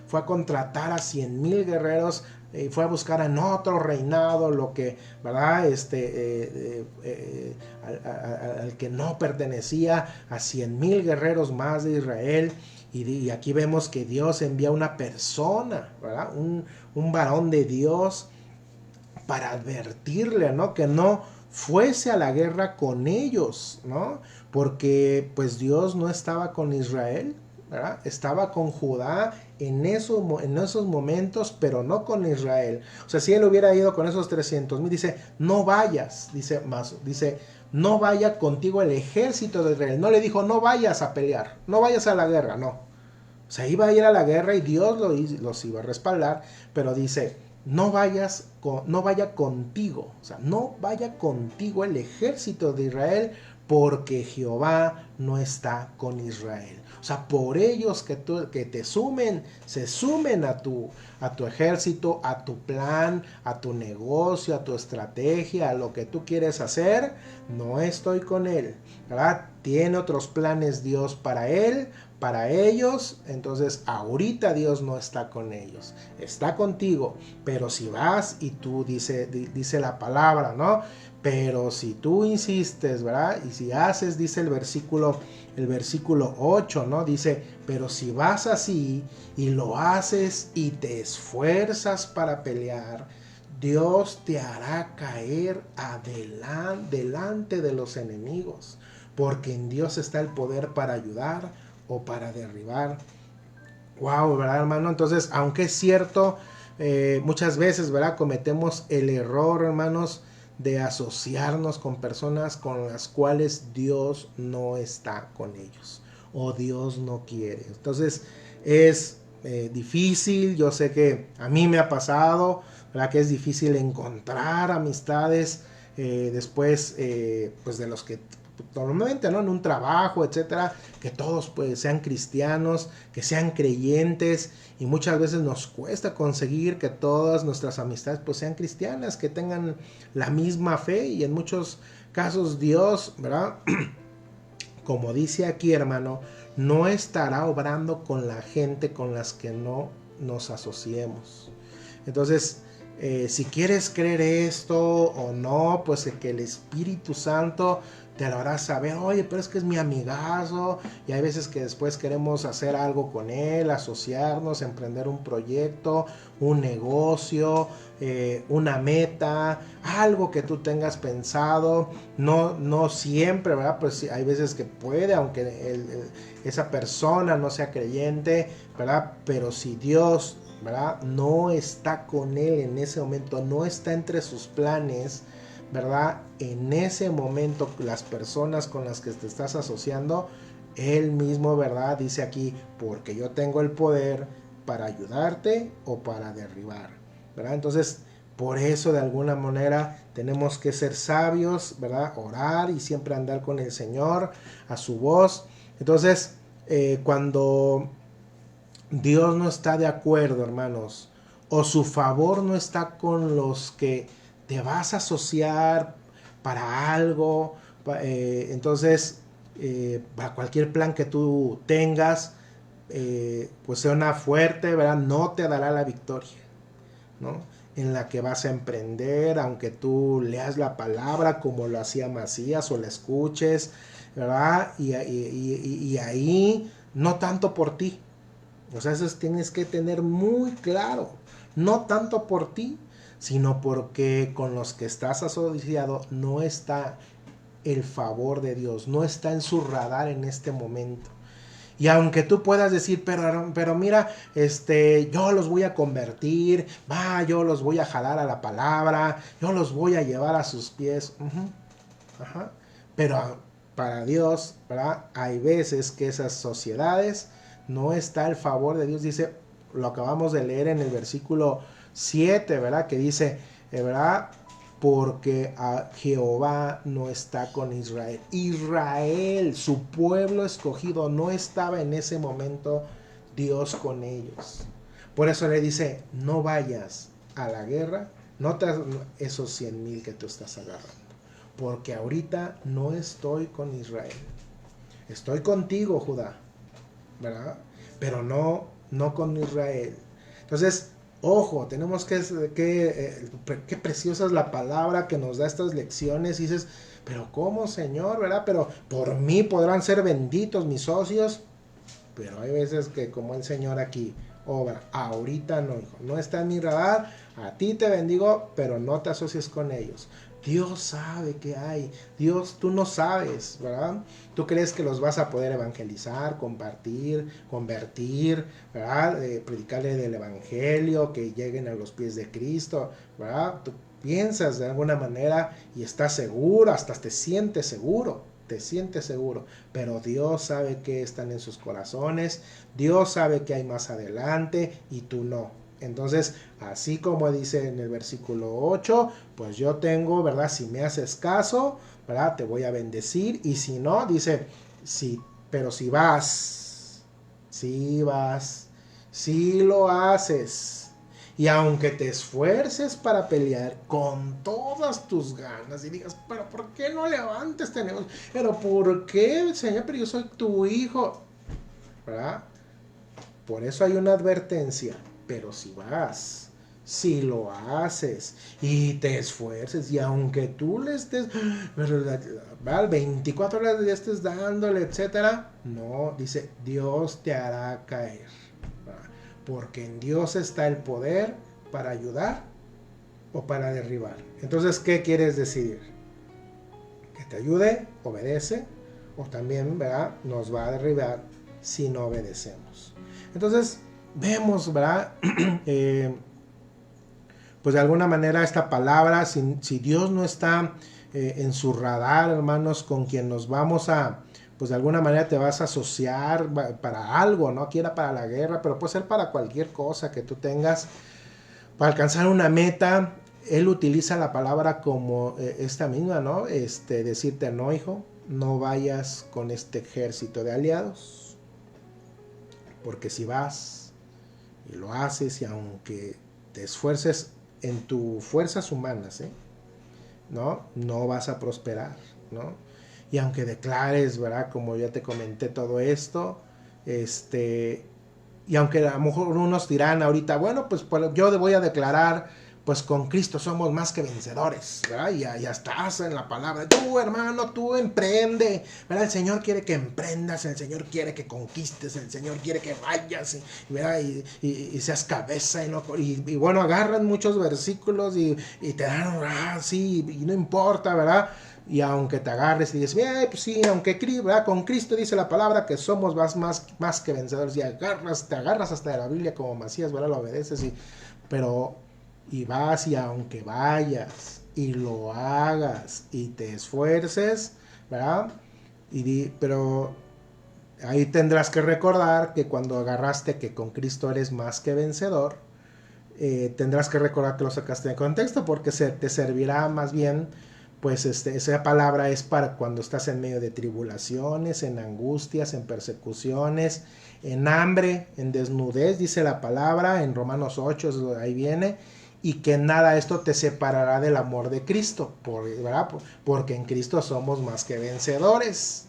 fue a contratar a 100,000 guerreros, fue a buscar en otro reinado lo que, ¿verdad? Al que no pertenecía, a 100,000 guerreros más de Israel. Y aquí vemos que Dios envía una persona, ¿verdad? Un varón de Dios, para advertirle, ¿no? Que no fuese a la guerra con ellos, ¿no? Porque pues Dios no estaba con Israel, ¿verdad? Estaba con Judá en esos momentos, pero no con Israel. O sea, si él hubiera ido con esos 300,000, dice, no vayas, dice, no vaya contigo el ejército de Israel. No le dijo, no vayas a pelear, no vayas a la guerra, no. O sea, iba a ir a la guerra y Dios los iba a respaldar, pero dice, no vaya contigo, o sea, no vaya contigo el ejército de Israel, porque Jehová no está con Israel. O sea, por ellos que se sumen a tu ejército, a tu plan, a tu negocio, a tu estrategia, a lo que tú quieres hacer, no estoy con él, ¿verdad? Tiene otros planes Dios para él, para ellos. Entonces ahorita Dios no está con ellos, está contigo. Pero si vas y tú, dice la palabra, ¿no? Pero si tú insistes, ¿verdad? Y si haces, dice el versículo 8, ¿no? Dice, pero si vas así y lo haces y te esfuerzas para pelear, Dios te hará caer delante de los enemigos, porque en Dios está el poder para ayudar o para derribar. Wow, ¿verdad, hermano? Entonces, aunque es cierto, muchas veces, ¿verdad? Cometemos el error, hermanos, de asociarnos con personas con las cuales Dios no está con ellos o Dios no quiere. Entonces es difícil, yo sé que a mí me ha pasado, ¿verdad? Que es difícil encontrar amistades después pues de los que normalmente, ¿no? En un trabajo, etcétera, que todos pues sean cristianos, que sean creyentes, y muchas veces nos cuesta conseguir que todas nuestras amistades pues sean cristianas, que tengan la misma fe, y en muchos casos Dios, ¿verdad? Como dice aquí, hermano, no estará obrando con la gente con las que no nos asociemos. Entonces, si quieres creer esto o no, pues que el Espíritu Santo te lo hará saber. Oye, pero es que es mi amigazo, y hay veces que después queremos hacer algo con él, asociarnos, emprender un proyecto, un negocio, una meta, algo que tú tengas pensado. No siempre, ¿verdad? Pues hay veces que puede, aunque esa persona no sea creyente, ¿verdad? Pero si Dios, ¿verdad?, no está con él en ese momento, no está entre sus planes, ¿verdad? En ese momento las personas con las que te estás asociando, él mismo, ¿verdad?, dice aquí, porque yo tengo el poder para ayudarte o para derribar, ¿verdad? Entonces, por eso de alguna manera tenemos que ser sabios, ¿verdad? Orar y siempre andar con el Señor a su voz. Entonces, cuando Dios no está de acuerdo, hermanos, o su favor no está con los que te vas a asociar para algo, entonces para cualquier plan que tú tengas, pues suena fuerte, ¿verdad? No te dará la victoria, ¿no? En la que vas a emprender, aunque tú leas la palabra como lo hacía Macías o la escuches, ¿verdad? Y ahí no tanto por ti. O sea, eso tienes que tener muy claro, no tanto por ti, sino porque con los que estás asociado no está el favor de Dios, no está en su radar en este momento. Y aunque tú puedas decir, pero mira, yo los voy a convertir, yo los voy a jalar a la palabra, yo los voy a llevar a sus pies. Pero para Dios, ¿verdad?, hay veces que esas sociedades no está el favor de Dios. Dice, lo acabamos de leer en el versículo 7, ¿verdad? Que dice, ¿verdad? Porque Jehová no está con Israel. Israel, su pueblo escogido, no estaba en ese momento Dios con ellos. Por eso le dice, no vayas a la guerra, no te esos 100,000 que tú estás agarrando, porque ahorita no estoy con Israel. Estoy contigo, Judá, ¿verdad? Pero no con Israel. Entonces, ojo, tenemos qué preciosa es la palabra que nos da estas lecciones. Y dices, pero ¿cómo, Señor? ¿Verdad? Pero por mí podrán ser benditos mis socios. Pero hay veces que, como el Señor aquí obra, ahorita no, hijo, no está en mi radar, a ti te bendigo, pero no te asocies con ellos. Dios sabe qué hay. Dios, tú no sabes, ¿verdad? Tú crees que los vas a poder evangelizar, compartir, convertir, ¿verdad? Predicarle del evangelio, que lleguen a los pies de Cristo, ¿verdad? Tú piensas de alguna manera y estás seguro, hasta te sientes seguro, pero Dios sabe qué están en sus corazones, Dios sabe qué hay más adelante y tú no. Entonces, así como dice en el versículo 8, pues yo tengo, ¿verdad? Si me haces caso, ¿verdad? Te voy a bendecir. Y si no, dice, sí, pero si vas, si lo haces. Y aunque te esfuerces para pelear con todas tus ganas y digas, pero ¿por qué no levantes este negocio? Pero ¿por qué, Señor? Pero yo soy tu hijo, ¿verdad? Por eso hay una advertencia. Pero si vas, si lo haces y te esfuerces, y aunque tú le estés 24 horas le estés dándole, etcétera, no, dice, Dios te hará caer, ¿verdad? Porque en Dios está el poder para ayudar o para derribar. Entonces, ¿qué quieres decidir? Que te ayude, obedece, o también, ¿verdad?, nos va a derribar si no obedecemos. Entonces, vemos, ¿verdad? pues de alguna manera esta palabra, si Dios no está en su radar, hermanos, con quien nos vamos a, pues de alguna manera te vas a asociar para algo, ¿no? Quiera para la guerra, pero puede ser para cualquier cosa que tú tengas, para alcanzar una meta. Él utiliza la palabra como esta misma, ¿no? Decirte, no, hijo, no vayas con este ejército de aliados, porque si vas y lo haces, y aunque te esfuerces en tus fuerzas humanas, no vas a prosperar, ¿no? Y aunque declares, ¿verdad? Como ya te comenté todo esto, y aunque a lo mejor unos dirán ahorita, bueno, pues yo voy a declarar, pues con Cristo somos más que vencedores, ¿verdad? Y ya estás en la palabra. Tú, hermano, tú emprende, ¿verdad? El Señor quiere que emprendas, el Señor quiere que conquistes, el Señor quiere que vayas, ¿verdad? Y seas cabeza, y bueno, agarran muchos versículos y te dan, sí, y no importa, ¿verdad? Y aunque te agarres y dices, pues sí, aunque ¿verdad? Con Cristo dice la palabra que somos más que vencedores, y te agarras hasta de la Biblia como Macías, ¿verdad? Lo obedeces, y vas, y aunque vayas y lo hagas y te esfuerces, ¿verdad? Pero ahí tendrás que recordar que cuando agarraste que con Cristo eres más que vencedor, tendrás que recordar que lo sacaste de contexto, porque te servirá más bien, pues esa palabra es para cuando estás en medio de tribulaciones, en angustias, en persecuciones, en hambre, en desnudez, dice la palabra en Romanos 8, ahí viene, y que nada esto te separará del amor de Cristo, ¿verdad? Porque en Cristo somos más que vencedores.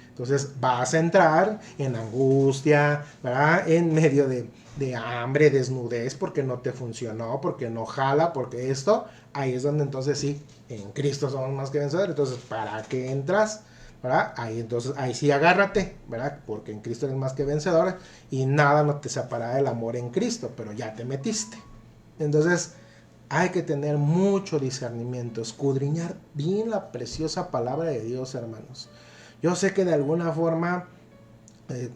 Entonces vas a entrar en angustia, ¿verdad? En medio de hambre, desnudez, porque no te funcionó, porque no jala, porque esto, ahí es donde entonces sí, en Cristo somos más que vencedores. Entonces, ¿para qué entras? ¿Verdad? Ahí sí agárrate, ¿verdad? Porque en Cristo eres más que vencedor, y nada no te separará del amor en Cristo, pero ya te metiste. Entonces hay que tener mucho discernimiento, escudriñar bien la preciosa palabra de Dios, hermanos. Yo sé que de alguna forma,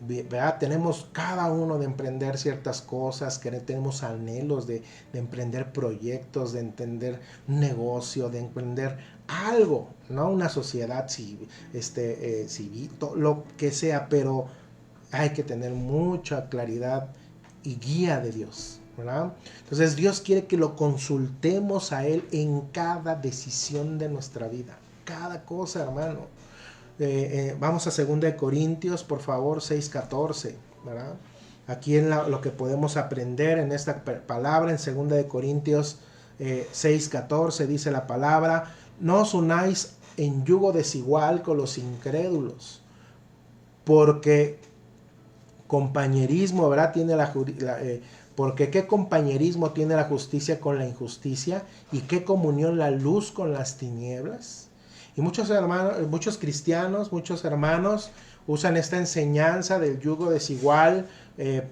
¿verdad? Tenemos cada uno de emprender ciertas cosas, que tenemos anhelos de emprender proyectos, de emprender un negocio, de emprender algo, ¿no? Una sociedad civil, lo que sea, pero hay que tener mucha claridad y guía de Dios, ¿verdad? Entonces Dios quiere que lo consultemos a Él en cada decisión de nuestra vida, cada cosa, hermano. Vamos a 2 Corintios, por favor, 6:14, ¿verdad? Aquí en lo que podemos aprender en esta palabra, en 2 Corintios 6:14, dice la palabra: no os unáis en yugo desigual con los incrédulos, porque compañerismo, ¿verdad? Porque qué compañerismo tiene la justicia con la injusticia, y qué comunión la luz con las tinieblas. Y muchos cristianos, muchos hermanos usan esta enseñanza del yugo desigual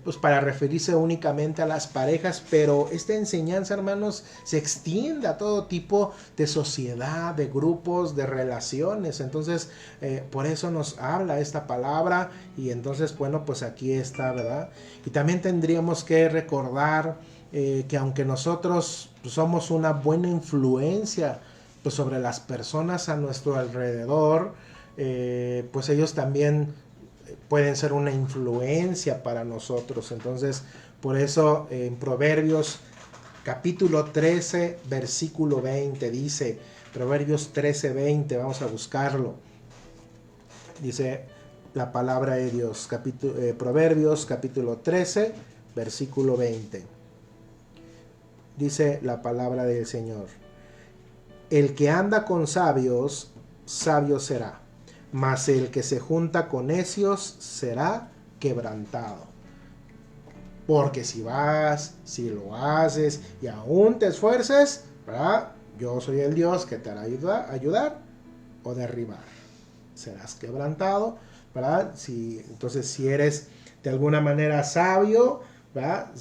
pues para referirse únicamente a las parejas, pero esta enseñanza, hermanos, se extiende a todo tipo de sociedad, de grupos, de relaciones. Entonces, por eso nos habla esta palabra, y entonces, bueno, pues aquí está, ¿verdad? Y también tendríamos que recordar que aunque nosotros somos una buena influencia pues sobre las personas a nuestro alrededor, pues ellos también pueden ser una influencia para nosotros. Entonces, por eso en Proverbios capítulo 13, versículo 20, dice, Proverbios 13, 20, vamos a buscarlo. Dice la palabra de Dios, Proverbios capítulo 13, versículo 20. Dice la palabra del Señor: el que anda con sabios, sabio será, mas el que se junta con necios será quebrantado. Porque si lo haces y aún te esfuerces, ¿verdad? Yo soy el Dios que te hará ayudar o derribar. Serás quebrantado, ¿verdad? Entonces, si eres de alguna manera sabio, ¿verdad?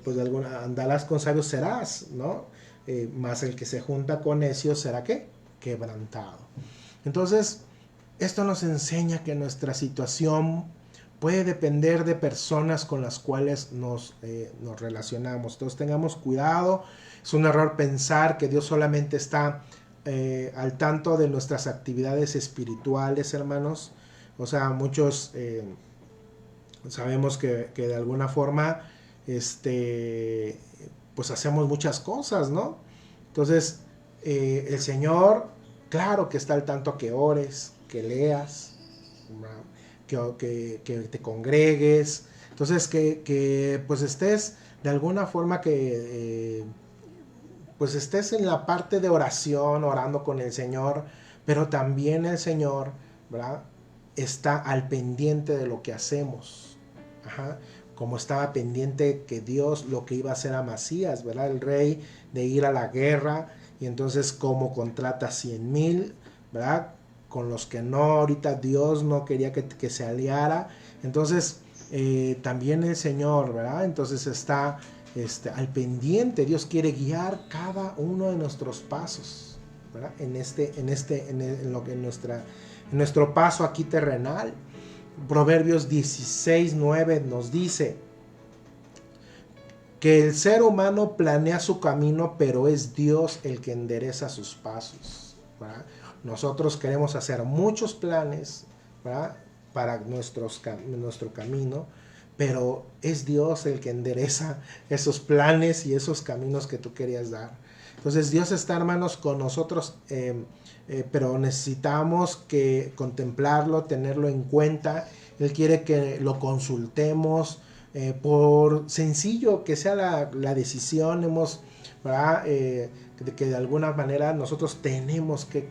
Pues andarás con sabios serás, ¿no? Más el que se junta con necios será ¿qué? Quebrantado. Entonces, esto nos enseña que nuestra situación puede depender de personas con las cuales nos relacionamos. Entonces, tengamos cuidado Es un error pensar que Dios solamente está al tanto de nuestras actividades espirituales, hermanos. O sea, muchos sabemos que de alguna forma pues hacemos muchas cosas, ¿no? Entonces, el Señor, claro que está al tanto que ores, que leas, que te congregues. Entonces, que pues estés de alguna forma pues estés en la parte de oración, orando con el Señor, pero también el Señor, ¿verdad?, está al pendiente de lo que hacemos. Ajá. Como estaba pendiente que Dios lo que iba a hacer a Amasías, ¿verdad?, el rey, de ir a la guerra, y entonces cómo contrata 100,000, ¿verdad?, con los que no, ahorita Dios no quería que se aliara. Entonces también el Señor, ¿verdad?, entonces está al pendiente. Dios quiere guiar cada uno de nuestros pasos, ¿verdad?, en nuestro paso aquí terrenal. Proverbios 16:9 nos dice que el ser humano planea su camino, pero es Dios el que endereza sus pasos, ¿verdad? Nosotros queremos hacer muchos planes, ¿verdad?, para nuestro camino, pero es Dios el que endereza esos planes y esos caminos que tú querías dar. Entonces Dios está, hermanos, con nosotros, pero necesitamos que contemplarlo, tenerlo en cuenta. Él quiere que lo consultemos, por sencillo que sea la decisión, ¿verdad?, que de alguna manera nosotros tenemos que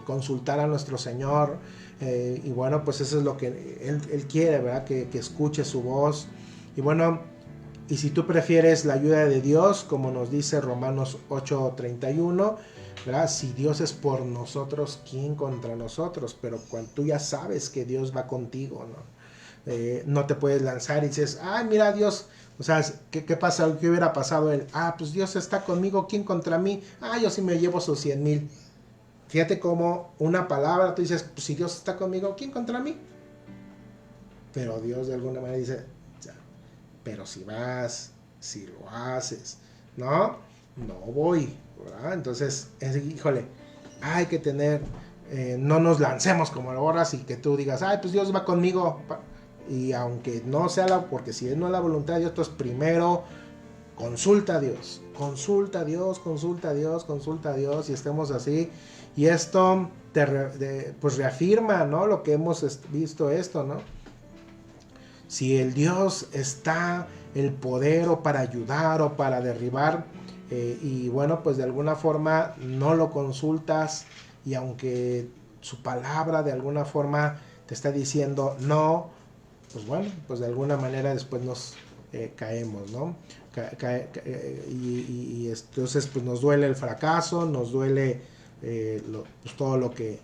consultar a nuestro Señor, y bueno, pues eso es lo que Él quiere, ¿verdad?, que escuche su voz. Y bueno, y si tú prefieres la ayuda de Dios, como nos dice Romanos 8:31, ¿verdad?, si Dios es por nosotros, ¿quién contra nosotros? Pero cuando tú ya sabes que Dios va contigo, ¿no? No te puedes lanzar y dices, ay, mira, Dios, o sea, ¿qué pasa? ¿Qué hubiera pasado él? Ah, pues Dios está conmigo, ¿quién contra mí? Ah, yo sí me llevo sus 100,000. Fíjate cómo una palabra, tú dices, pues si Dios está conmigo, ¿quién contra mí? Pero Dios de alguna manera dice, pero si vas, si lo haces, ¿no? No voy, ¿verdad? Entonces, híjole, hay que tener, no nos lancemos como horas y que tú digas, ay, pues Dios va conmigo. Y aunque no sea porque si no es la voluntad de Dios, pues primero consulta a Dios, consulta a Dios, consulta a Dios, consulta a Dios, y estemos así. Y esto pues reafirma, ¿no?, lo que hemos visto esto, ¿no? Si el Dios está el poder o para ayudar o para derribar, y bueno, pues de alguna forma no lo consultas, y aunque su palabra de alguna forma te está diciendo no, pues bueno, pues de alguna manera después nos caemos, ¿no? Y entonces pues nos duele el fracaso, nos duele pues todo lo que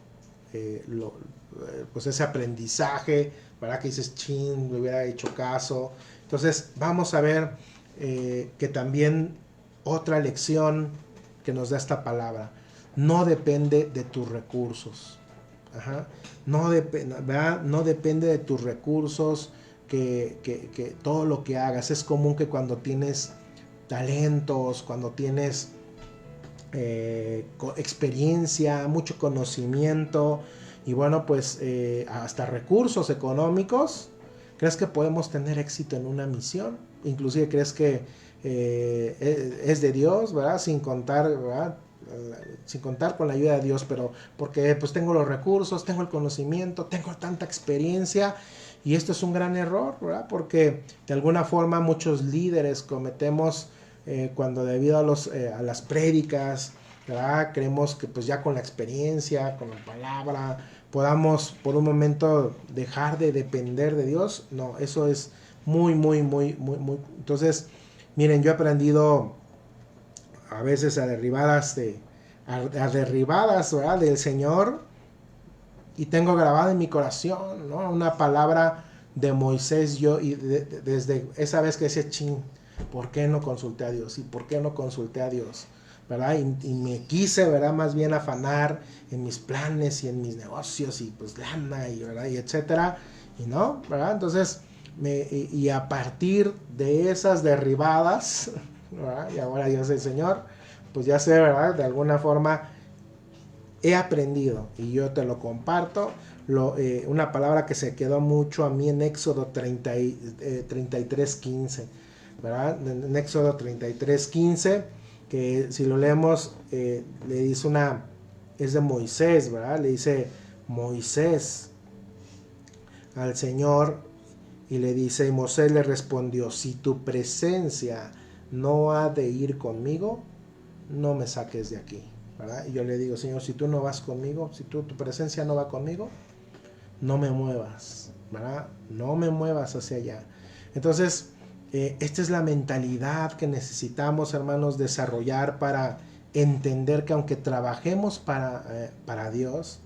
pues ese aprendizaje, ¿verdad?, que dices, chin, me hubiera hecho caso. Entonces vamos a ver que también otra lección que nos da esta palabra: no depende de tus recursos. Ajá. No depende de tus recursos, que todo lo que hagas. Es común que cuando tienes talentos, cuando tienes experiencia, mucho conocimiento, y bueno, pues hasta recursos económicos, ¿crees que podemos tener éxito en una misión? Inclusive crees que es de Dios, ¿verdad? Sin contar, ¿verdad?, sin contar con la ayuda de Dios, pero porque pues tengo los recursos, tengo el conocimiento, tengo tanta experiencia. Y esto es un gran error, ¿verdad?, porque de alguna forma muchos líderes cometemos cuando debido a las prédicas, ¿verdad?, creemos que pues ya con la experiencia, con la palabra, podamos por un momento dejar de depender de Dios. No, eso es muy. Entonces, miren, yo he aprendido a veces a derribadas, ¿verdad?, del Señor, y tengo grabado en mi corazón, ¿no?, una palabra de Moisés. Y desde esa vez que decía, chin, ¿por qué no consulté a Dios? ¿Y por qué no consulté a Dios? ¿Verdad? Y me quise, ¿verdad?, más bien afanar en mis planes y en mis negocios, y pues lana, y, ¿verdad?, y etcétera, y no, ¿verdad? Entonces, y a partir de esas derribadas, ¿verdad? Y ahora yo soy Señor, pues ya sé, ¿verdad? De alguna forma he aprendido y yo te lo comparto. Una palabra que se quedó mucho a mí en Éxodo 33:15, ¿verdad? En Éxodo 33:15, que si lo leemos, le dice es de Moisés, ¿verdad? Le dice Moisés al Señor y le dice, y Moisés le respondió, si tu presencia no ha de ir conmigo, no me saques de aquí, ¿verdad? Y yo le digo, Señor, si tú no vas conmigo, si tu presencia no va conmigo, no me muevas, ¿verdad? No me muevas hacia allá. Entonces, esta es la mentalidad que necesitamos, hermanos, desarrollar para entender que aunque trabajemos para Dios,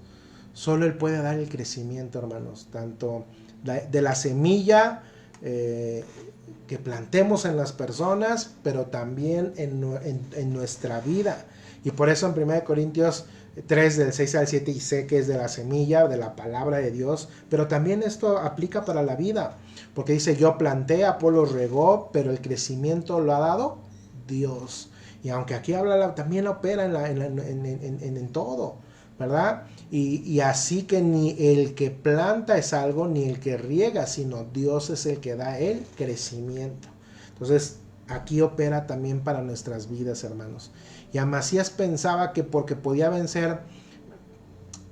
solo Él puede dar el crecimiento, hermanos, tanto de la semilla que plantemos en las personas, pero también en nuestra vida. Y por eso en 1 Corintios 3 del 6 al 7 dice que es de la semilla, de la palabra de Dios, pero también esto aplica para la vida, porque dice, yo planté, Apolo regó, pero el crecimiento lo ha dado Dios. Y aunque aquí habla, también opera en todo, ¿verdad? Y así que ni el que planta es algo, ni el que riega, sino Dios es el que da el crecimiento. Entonces, aquí opera también para nuestras vidas, hermanos. Y Amasías pensaba que porque podía vencer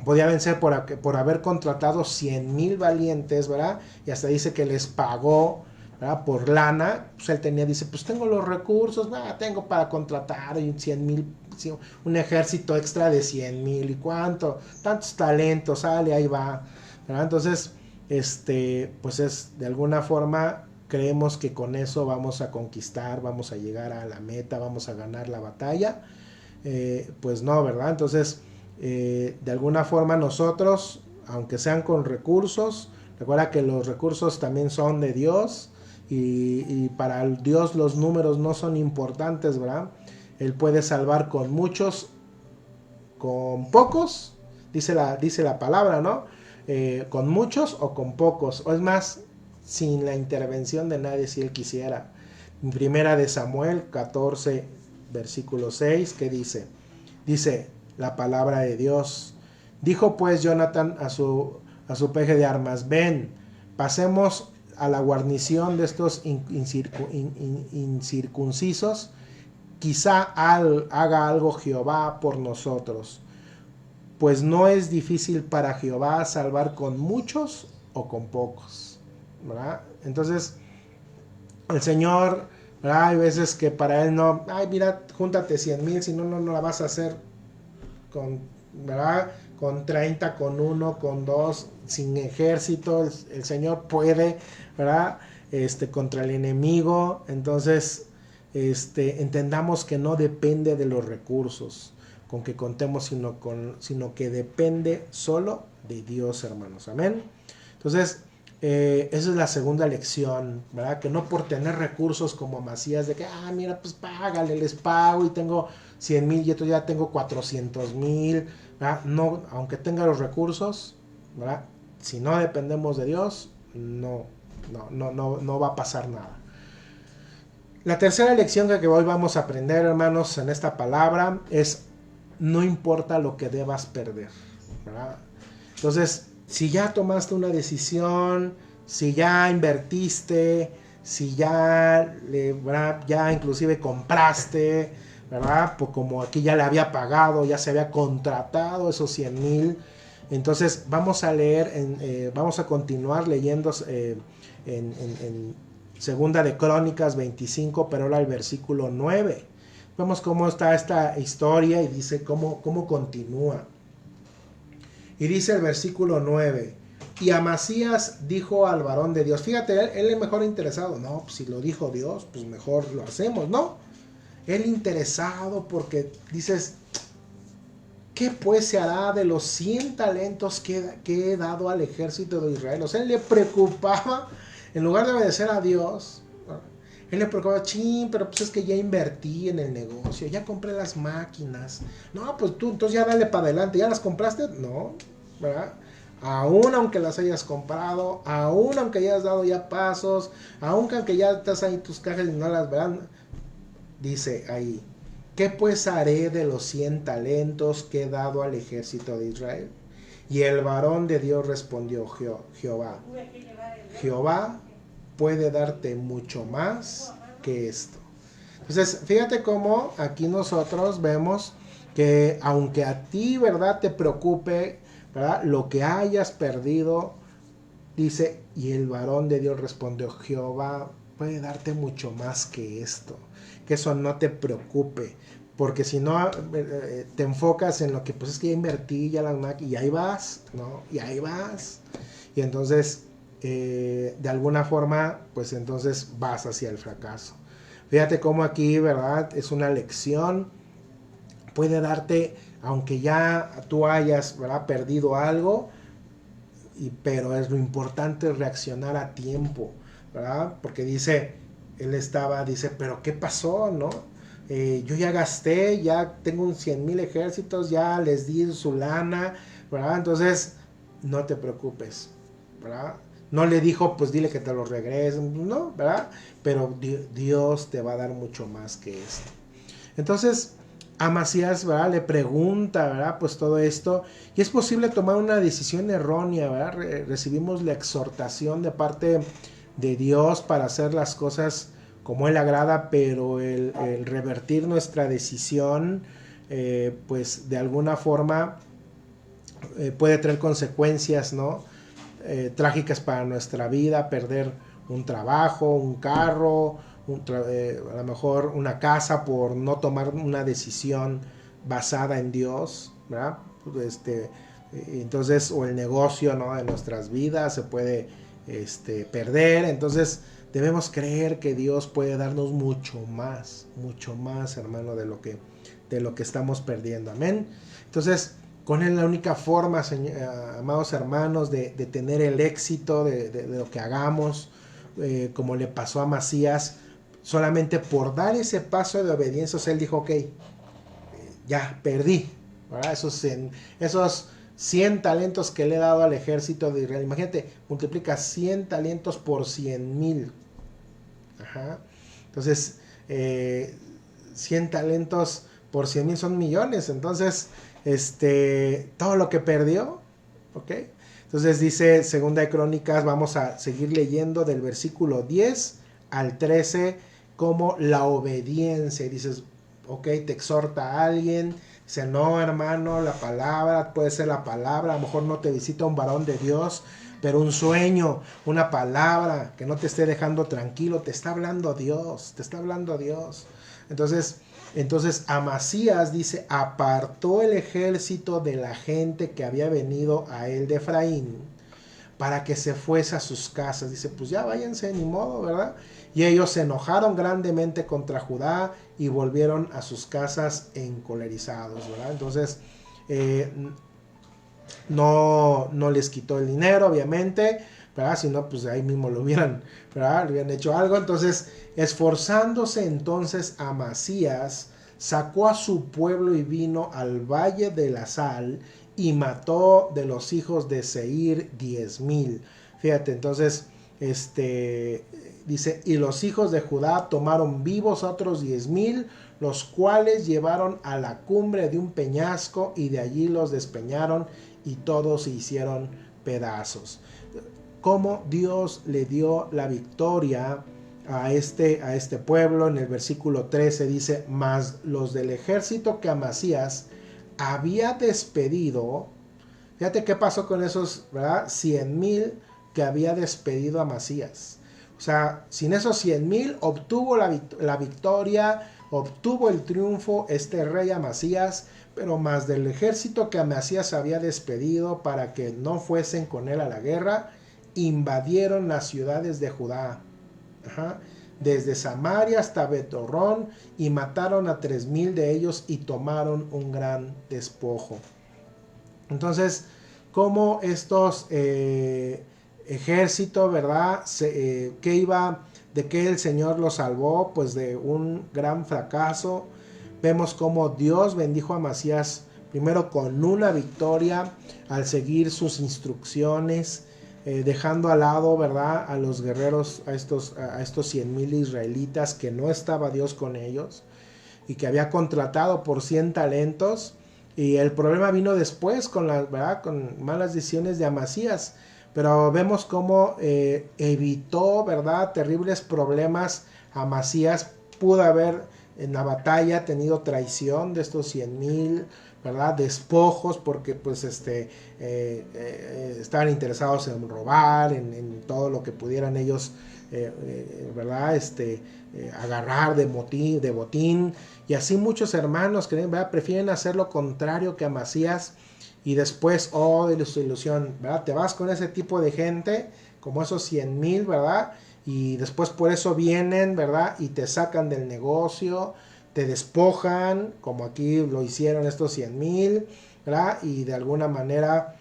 por haber contratado 100,000 valientes, ¿verdad? Y hasta dice que les pagó, ¿verdad? Por lana. Pues él dice, pues tengo los recursos, tengo para contratar 100,000, un ejército extra de 100,000 y cuánto, tantos talentos, sale, ahí va, ¿verdad? Entonces, pues es de alguna forma creemos que con eso vamos a conquistar, vamos a llegar a la meta, vamos a ganar la batalla. Pues no, ¿verdad? Entonces, de alguna forma nosotros, aunque sean con recursos, recuerda que los recursos también son de Dios y para Dios los números no son importantes, ¿verdad? Él puede salvar con muchos, con pocos, dice la palabra, ¿no? Con muchos o con pocos, o es más, sin la intervención de nadie si Él quisiera. En Primera de Samuel 14, versículo 6, ¿qué dice? Dice la palabra de Dios. Dijo pues Jonathan a su peje de armas, ven, pasemos a la guarnición de estos incircuncisos, quizá haga algo Jehová por nosotros, pues no es difícil para Jehová salvar con muchos o con pocos, ¿verdad? Entonces, el Señor, ¿verdad? Hay veces que para Él no, mira, júntate 100,000, si no, no la vas a hacer ¿verdad? Con 30, con 1, con 2, sin ejército. El Señor puede, ¿verdad? Contra el enemigo. Entonces, entendamos que no depende de los recursos con que contemos, sino que depende solo de Dios, hermanos. Amén. Entonces, esa es la segunda lección, ¿verdad? Que no por tener recursos como Amasías, de que, mira, pues págale, les pago y tengo 100,000 y esto ya tengo 400,000, ¿verdad? No, aunque tenga los recursos, ¿verdad? Si no dependemos de Dios, no va a pasar nada. La tercera lección que hoy vamos a aprender, hermanos, en esta palabra es: no importa lo que debas perder, ¿verdad? Entonces, si ya tomaste una decisión, si ya invertiste, si ya inclusive compraste, ¿verdad? Pues como aquí ya le había pagado, ya se había contratado esos 100,000. Entonces vamos a leer, vamos a continuar leyendo en Segunda de Crónicas 25, pero ahora el versículo 9. Vemos cómo está esta historia y dice cómo continúa. Y dice el versículo 9, y Amasías dijo al varón de Dios, fíjate, él es mejor interesado, no, pues si lo dijo Dios, pues mejor lo hacemos, ¿no? Él interesado porque dices, ¿qué pues se hará de los 100 talentos que he dado al ejército de Israel? O sea, él le preocupaba, en lugar de obedecer a Dios, él le preocupaba, pero pues es que ya invertí en el negocio, ya compré las máquinas. No, pues tú, entonces ya dale para adelante, ¿ya las compraste? No, ¿verdad? Aún aunque las hayas comprado, aún aunque hayas dado ya pasos, aunque ya estás ahí tus cajas y no las verán, dice ahí, ¿qué pues haré de los 100 talentos que he dado al ejército de Israel? Y el varón de Dios respondió, Jehová puede darte mucho más que esto. Entonces, fíjate cómo aquí nosotros vemos que aunque a ti, ¿verdad?, te preocupe, ¿verdad?, lo que hayas perdido, dice, y el varón de Dios respondió, Jehová puede darte mucho más que esto. Que eso no te preocupe, porque si no te enfocas en lo que pues es que ya invertí, ya las máquinas, y ahí vas, ¿no? Y ahí vas. Y entonces, de alguna forma, pues entonces vas hacia el fracaso. Fíjate cómo aquí, ¿verdad? Es una lección. Puede darte, aunque ya tú hayas, ¿verdad?, perdido algo, pero es lo importante reaccionar a tiempo, ¿verdad? Porque dice, dice, pero ¿qué pasó, no? Yo ya gasté, ya tengo un 100,000 ejércitos, ya les di su lana, ¿verdad? Entonces, no te preocupes, ¿verdad? No le dijo, pues dile que te lo regresen, no, ¿verdad? Pero Dios te va a dar mucho más que esto. Entonces, Amasías, ¿verdad?, le pregunta, ¿verdad?, pues todo esto, y es posible tomar una decisión errónea, ¿verdad? Recibimos la exhortación de parte de Dios para hacer las cosas como Él agrada, pero el revertir nuestra decisión, pues de alguna forma puede traer consecuencias, ¿no?, trágicas para nuestra vida, perder un trabajo, un carro, a lo mejor una casa por no tomar una decisión basada en Dios, ¿verdad? Entonces, o el negocio, ¿no?, de nuestras vidas se puede perder. Entonces debemos creer que Dios puede darnos mucho más, hermano, de lo que estamos perdiendo. Amén. Entonces, con Él la única forma, amados hermanos, de tener el éxito de lo que hagamos, como le pasó a Amasías, solamente por dar ese paso de obediencia. O sea, Él dijo, ok, ya perdí, ¿verdad? Esos 100 talentos que le he dado al ejército de Israel. Imagínate, multiplica 100 talentos por 100,000. Entonces, 100 talentos por 100,000 son millones. Entonces, todo lo que perdió, ¿ok? Entonces dice Segunda de Crónicas, vamos a seguir leyendo del versículo 10 al 13, como la obediencia. Y dices, ok, te exhorta a alguien, dice, no, hermano, la palabra, puede ser la palabra, a lo mejor no te visita un varón de Dios, pero un sueño, una palabra que no te esté dejando tranquilo, te está hablando Dios, Entonces Amasías, dice, apartó el ejército de la gente que había venido a él de Efraín para que se fuese a sus casas. Dice, pues ya váyanse, ni modo, ¿verdad? Y ellos se enojaron grandemente contra Judá y volvieron a sus casas encolerizados, ¿verdad? Entonces, no les quitó el dinero, obviamente, ¿verdad? Si no, pues ahí mismo lo hubieran, ¿verdad?, le hubieran hecho algo. Entonces, esforzándose entonces Amasías, sacó a su pueblo y vino al valle de la Sal y mató de los hijos de Seir 10,000. Fíjate, entonces, dice, y los hijos de Judá tomaron vivos a otros 10,000, los cuales llevaron a la cumbre de un peñasco y de allí los despeñaron y todos se hicieron pedazos. Cómo Dios le dio la victoria a este pueblo. En el versículo 13 dice, mas los del ejército que Amasías había despedido, fíjate qué pasó con esos, ¿verdad?, 100,000 que había despedido Amasías. O sea, sin esos 100,000 obtuvo la victoria, obtuvo el triunfo este rey Amasías, pero más del ejército que Amasías había despedido para que no fuesen con él a la guerra, invadieron las ciudades de Judá, desde Samaria hasta Bet-horón, y mataron a 3,000 de ellos y tomaron un gran despojo. Entonces, como estos ejércitos, ¿verdad?, ¿de qué el Señor los salvó? Pues de un gran fracaso. Vemos cómo Dios bendijo a Amasías primero con una victoria al seguir sus instrucciones, dejando al lado, ¿verdad?, a los guerreros, a estos 100,000 israelitas, que no estaba Dios con ellos. y que había contratado por 100 talentos. Y el problema vino después con con malas decisiones de Amasías. Pero vemos cómo evitó, ¿verdad?, terribles problemas. Amasías pudo haber en la batalla tenido traición de estos 100,000, ¿verdad?, despojos, porque pues estaban interesados en robar, en todo lo que pudieran ellos, ¿verdad?, agarrar de botín, y así muchos hermanos que, ¿verdad?, prefieren hacer lo contrario que Amasías, y después, desilusión, ¿verdad?, te vas con ese tipo de gente, como esos 100,000, ¿verdad?, y después por eso vienen, ¿verdad?, y te sacan del negocio, te despojan, como aquí lo hicieron estos 100,000, ¿verdad?, y de alguna manera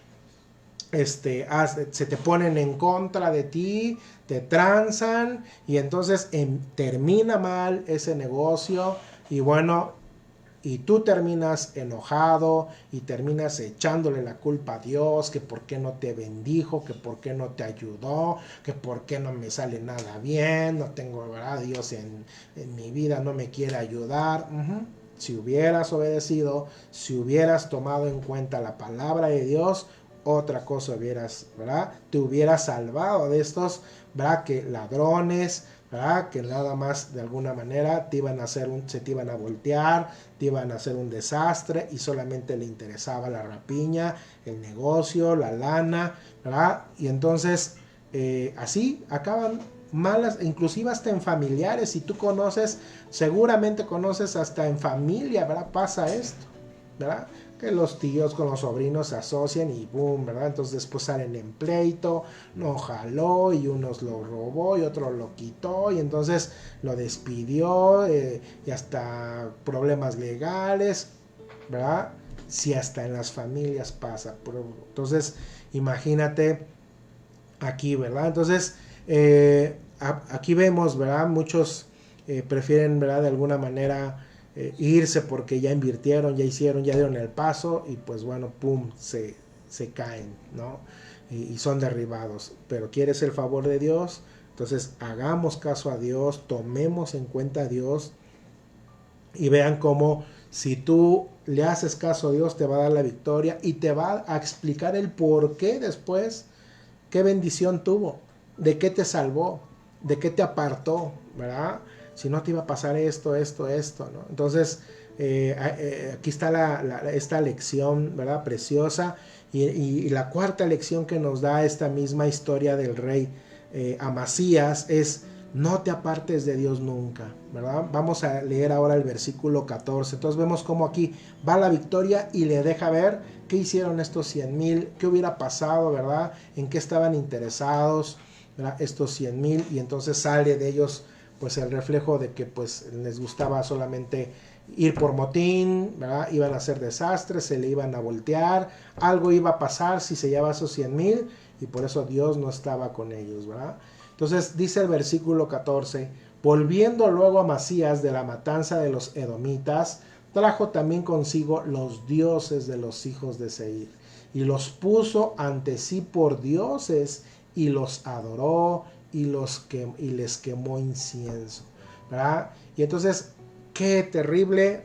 se te ponen en contra de ti, te tranzan, y entonces termina mal ese negocio, y bueno, y tú terminas enojado y terminas echándole la culpa a Dios, que por qué no te bendijo, que por qué no te ayudó, que por qué no me sale nada bien, no tengo, ¿verdad?, Dios en mi vida no me quiere ayudar. Si hubieras obedecido, si hubieras tomado en cuenta la palabra de Dios, otra cosa hubieras, ¿verdad?, te hubieras salvado de estos, ¿verdad?, que ladrones, ¿verdad?, que nada más de alguna manera te iban a se te iban a voltear, te iban a hacer un desastre, y solamente le interesaba la rapiña, el negocio, la lana, ¿verdad? Y entonces así acaban malas, inclusive hasta en familiares. Si tú conoces, seguramente conoces hasta en familia, ¿verdad?, pasa esto, ¿verdad?, que los tíos con los sobrinos se asocian y boom, ¿verdad? Entonces después salen en pleito, no jaló, y unos lo robó y otro lo quitó, y entonces lo despidió, y hasta problemas legales, ¿verdad? Si hasta en las familias pasa. Entonces imagínate aquí, ¿verdad? Entonces aquí vemos, ¿verdad?, muchos prefieren, ¿verdad?, de alguna manera irse porque ya invirtieron, ya hicieron, ya dieron el paso, y pues bueno, pum, se caen, ¿no? Y son derribados. Pero ¿quieres el favor de Dios? Entonces hagamos caso a Dios, tomemos en cuenta a Dios, y vean cómo si tú le haces caso a Dios te va a dar la victoria, y te va a explicar el por qué después, qué bendición tuvo, de qué te salvó, de qué te apartó, ¿verdad? Si no te iba a pasar esto, ¿no? Entonces, aquí está esta lección, ¿verdad?, preciosa, y la cuarta lección que nos da esta misma historia del rey Amasías es: no te apartes de Dios nunca, ¿verdad? Vamos a leer ahora el versículo 14. Entonces vemos cómo aquí va la victoria y le deja ver qué hicieron estos 100,000, qué hubiera pasado, ¿verdad?, en qué estaban interesados, ¿verdad?, estos 100,000, y entonces sale de ellos pues el reflejo de que pues les gustaba solamente ir por motín, ¿verdad?, iban a hacer desastres, se le iban a voltear, algo iba a pasar si se llevaba esos 100,000, y por eso Dios no estaba con ellos, ¿verdad? Entonces dice el versículo 14: volviendo luego Amasías de la matanza de los edomitas, trajo también consigo los dioses de los hijos de Seir, y los puso ante sí por dioses, y los adoró, y les quemó incienso, ¿verdad? Y entonces, qué terrible.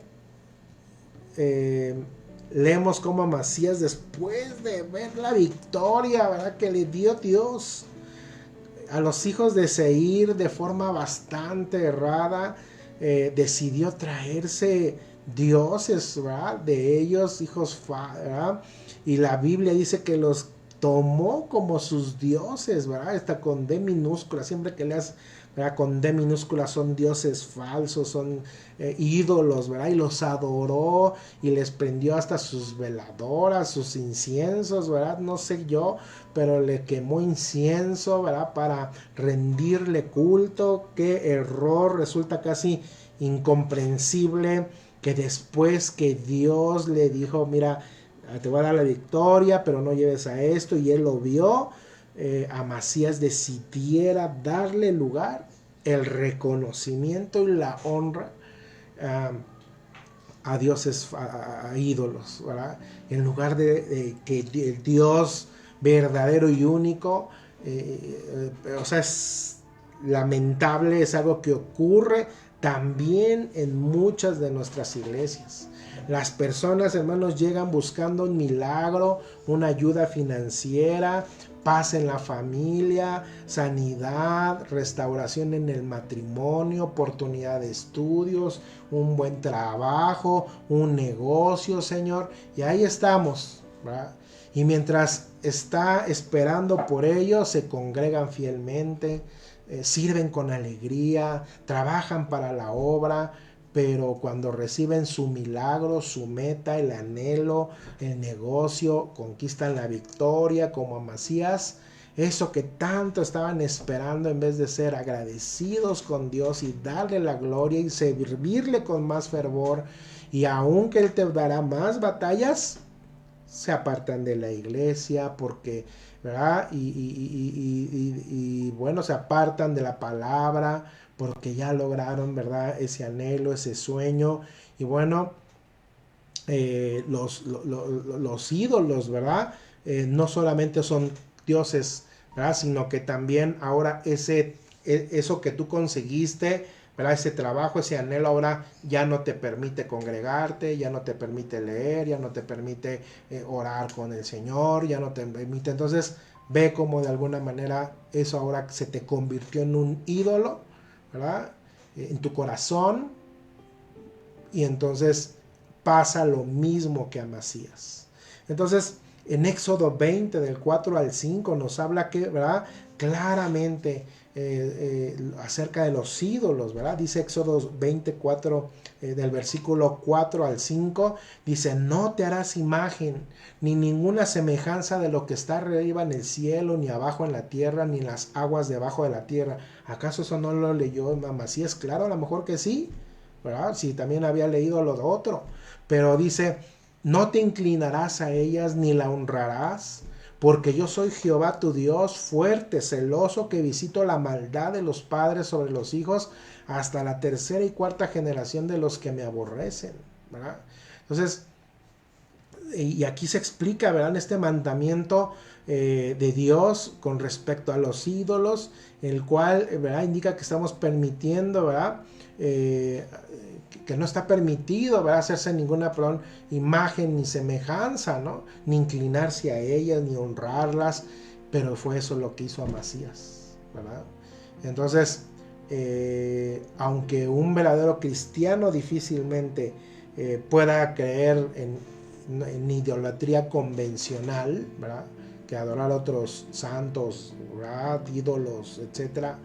Leemos cómo Amasías, después de ver la victoria, ¿verdad?, que le dio Dios a los hijos de Seir de forma bastante errada, decidió traerse dioses, ¿verdad?, de ellos, hijos, ¿verdad? Y la Biblia dice que los tomó como sus dioses, ¿verdad? Está con D minúscula, siempre que leas, ¿verdad?, con D minúscula son dioses falsos, son ídolos, ¿verdad? Y los adoró, y les prendió hasta sus veladoras, sus inciensos, ¿verdad? No sé yo, pero le quemó incienso, ¿verdad?, para rendirle culto. Qué error, resulta casi incomprensible que después que Dios le dijo: mira, te voy a dar la victoria, pero no lleves a esto, y él lo vio, Amasías decidiera darle lugar, el reconocimiento y la honra a dioses, a ídolos, ¿verdad?, en lugar de que el Dios verdadero y único, o sea, lamentable, es algo que ocurre también en muchas de nuestras iglesias. Las personas, hermanos, llegan buscando un milagro, una ayuda financiera, paz en la familia, sanidad, restauración en el matrimonio, oportunidad de estudios, un buen trabajo, un negocio, Señor. Y ahí estamos, ¿verdad? Y mientras está esperando por ello, se congregan fielmente, sirven con alegría, trabajan para la obra, pero cuando reciben su milagro, su meta, el anhelo, el negocio, conquistan la victoria como Amasías, eso que tanto estaban esperando, en vez de ser agradecidos con Dios y darle la gloria y servirle con más fervor, y aunque Él te dará más batallas, se apartan de la iglesia porque, ¿verdad? Y bueno, se apartan de la palabra porque ya lograron, ¿verdad? Ese anhelo, ese sueño. Y bueno, los ídolos, ¿verdad? No solamente son dioses, ¿verdad? Sino que también ahora eso que tú conseguiste, ¿verdad? Ese trabajo, ese anhelo ahora ya no te permite congregarte, ya no te permite leer, ya no te permite orar con el Señor, ya no te permite. Entonces ve cómo de alguna manera eso ahora se te convirtió en un ídolo, ¿verdad? En tu corazón, y entonces pasa lo mismo que Amasías. Entonces en Éxodo 20 del 4 al 5 nos habla que, ¿verdad? Claramente acerca de los ídolos, ¿verdad? Dice Éxodo 24 del versículo 4 al 5, dice: no te harás imagen ni ninguna semejanza de lo que está arriba en el cielo, ni abajo en la tierra, ni en las aguas debajo de la tierra. ¿Acaso eso no lo leyó Amasías? Claro, a lo mejor que sí, ¿verdad? Sí, también había leído lo de otro, pero dice: no te inclinarás a ellas ni la honrarás, porque yo soy Jehová tu Dios, fuerte, celoso, que visito la maldad de los padres sobre los hijos hasta la tercera y cuarta generación de los que me aborrecen, ¿verdad? Entonces, y aquí se explica, ¿verdad? En este mandamiento de Dios con respecto a los ídolos, el cual, ¿verdad? Indica que estamos permitiendo, ¿verdad? Que no está permitido, ¿verdad? Hacerse ninguna, perdón, imagen ni semejanza, ¿no? Ni inclinarse a ellas, ni honrarlas, pero fue eso lo que hizo Amasías, ¿verdad? Entonces, aunque un verdadero cristiano difícilmente pueda creer en idolatría convencional, ¿verdad? Que adorar a otros santos, ¿verdad? Ídolos, etcétera.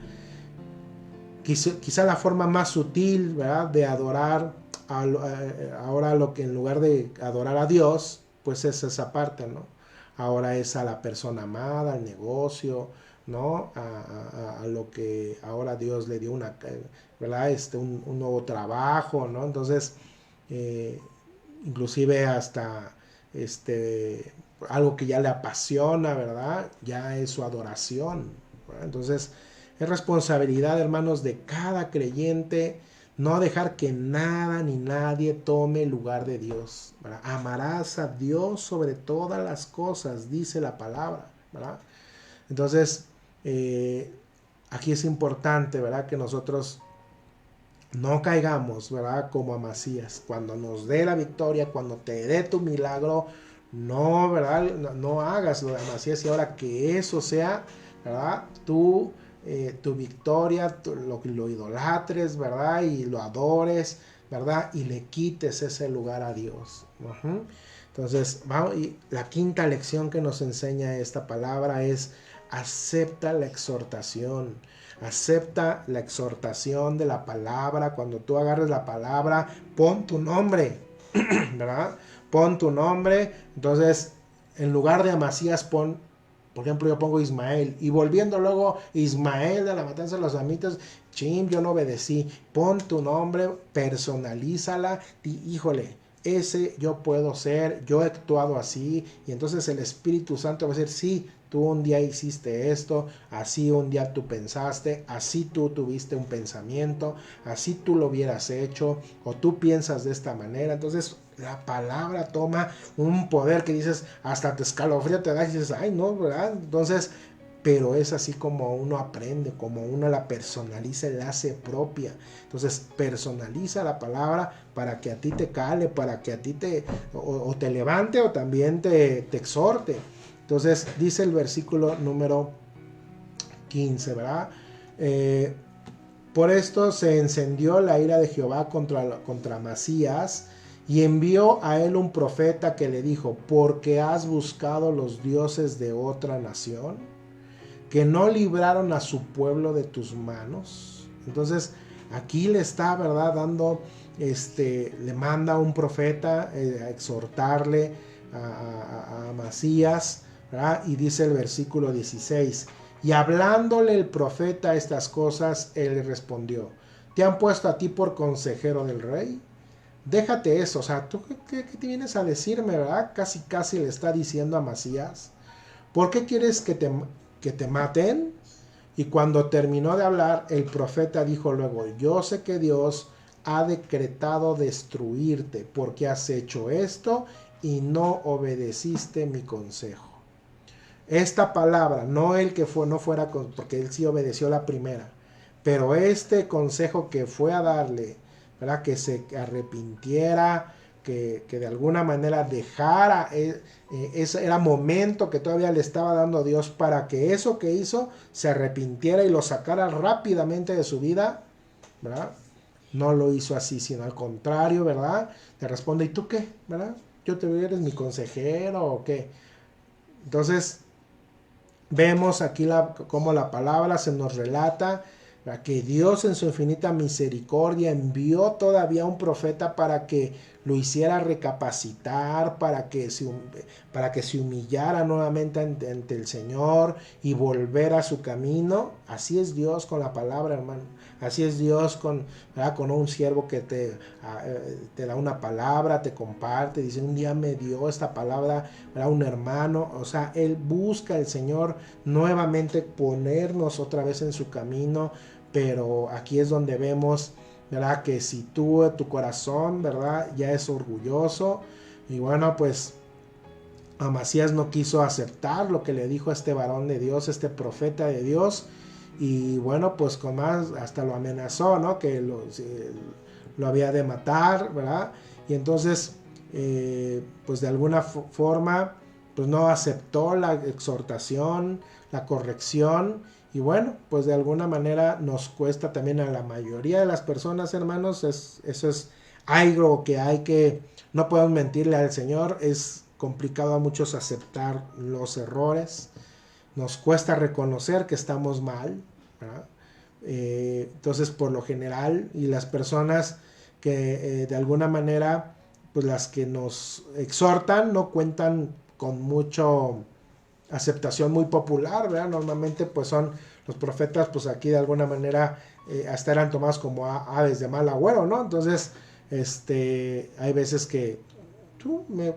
Quizá la forma más sutil, ¿verdad? De adorar ahora, lo que en lugar de adorar a Dios, pues es esa parte, ¿no? Ahora es a la persona amada, al negocio, ¿no? A lo que ahora Dios le dio ¿verdad? Un nuevo trabajo, ¿no? Entonces, inclusive hasta algo que ya le apasiona, ¿verdad? Ya es su adoración, ¿verdad? Entonces, es responsabilidad, hermanos, de cada creyente no dejar que nada ni nadie tome el lugar de Dios, ¿verdad? Amarás a Dios sobre todas las cosas, dice la palabra, ¿verdad? Entonces, aquí es importante, ¿verdad? Que nosotros no caigamos, ¿verdad? Como Amasías. Cuando nos dé la victoria, cuando te dé tu milagro, no, ¿verdad? No hagas lo de Amasías, y ahora que eso sea, ¿verdad? Tu victoria, lo idolatres, ¿verdad? Y lo adores, ¿verdad? Y le quites ese lugar a Dios. Entonces, vamos, y la quinta lección que nos enseña esta palabra es: acepta la exhortación. Acepta la exhortación de la palabra. Cuando tú agarres la palabra, pon tu nombre, ¿verdad? Pon tu nombre. Entonces, en lugar de Amasías, pon, por ejemplo, yo pongo Ismael, y volviendo luego Ismael de la matanza de los amitas, yo no obedecí. Pon tu nombre, personalízala, y híjole, ese yo puedo ser, yo he actuado así, y entonces el Espíritu Santo va a decir: sí, tú un día hiciste esto, así un día tú pensaste, así tú tuviste un pensamiento, así tú lo hubieras hecho, o tú piensas de esta manera. Entonces la palabra toma un poder que dices, hasta te escalofrío te da y dices: ay, no, ¿verdad? Entonces pero es así como uno aprende, como uno la personaliza y la hace propia. Entonces personaliza la palabra para que a ti te cale, para que a ti o te levante o también te exhorte. Entonces dice el versículo número 15, ¿verdad? Por esto se encendió la ira de Jehová contra Amasías, y envió a él un profeta que le dijo: porque has buscado los dioses de otra nación, que no libraron a su pueblo de tus manos. Entonces aquí le está, ¿verdad?, dando, le manda un profeta a exhortarle a Amasías, ¿verdad? Y dice el versículo 16: y hablándole el profeta estas cosas, él le respondió: ¿te han puesto a ti por consejero del rey? Déjate eso, o sea, ¿tú qué te vienes a decirme, verdad? Casi le está diciendo a Amasías: ¿por qué quieres que te maten? Y cuando terminó de hablar, el profeta dijo luego: yo sé que Dios ha decretado destruirte, porque has hecho esto y no obedeciste mi consejo. Esta palabra, no el que no fuera, porque él sí obedeció la primera, pero este consejo que fue a darle, ¿verdad?, que se arrepintiera, que de alguna manera dejara, ese era momento que todavía le estaba dando Dios para que eso que hizo se arrepintiera y lo sacara rápidamente de su vida, ¿verdad? No lo hizo así, sino al contrario, ¿verdad? Te responde: ¿y tú qué? ¿Verdad? ¿Eres mi consejero o qué? Entonces vemos aquí cómo la palabra se nos relata que Dios en su infinita misericordia envió todavía un profeta para que lo hiciera recapacitar, para que se humillara nuevamente ante el Señor y volver a su camino. Así es Dios con la palabra, hermano. Así es Dios con un siervo que te da una palabra, te comparte, dice: un día me dio esta palabra, ¿verdad?, un hermano. O sea, Él busca, el Señor, nuevamente ponernos otra vez en su camino. Pero aquí es donde vemos, ¿verdad?, que si tu corazón, ¿verdad?, ya es orgulloso. Y bueno, pues Amasías no quiso aceptar lo que le dijo este varón de Dios, este profeta de Dios. Y bueno, pues con más, hasta lo amenazó, ¿no?, que lo había de matar, ¿verdad? Y entonces, pues de alguna forma, pues no aceptó la exhortación, la corrección. Y bueno, pues de alguna manera nos cuesta también a la mayoría de las personas, hermanos. Eso es algo que no podemos mentirle al Señor. Es complicado a muchos aceptar los errores. Nos cuesta reconocer que estamos mal, ¿verdad? Entonces, por lo general, y las personas que de alguna manera, pues las que nos exhortan, no cuentan con mucho aceptación muy popular, ¿verdad? Normalmente pues son los profetas, pues aquí de alguna manera hasta eran tomados como aves de mal agüero, ¿no? Entonces hay veces que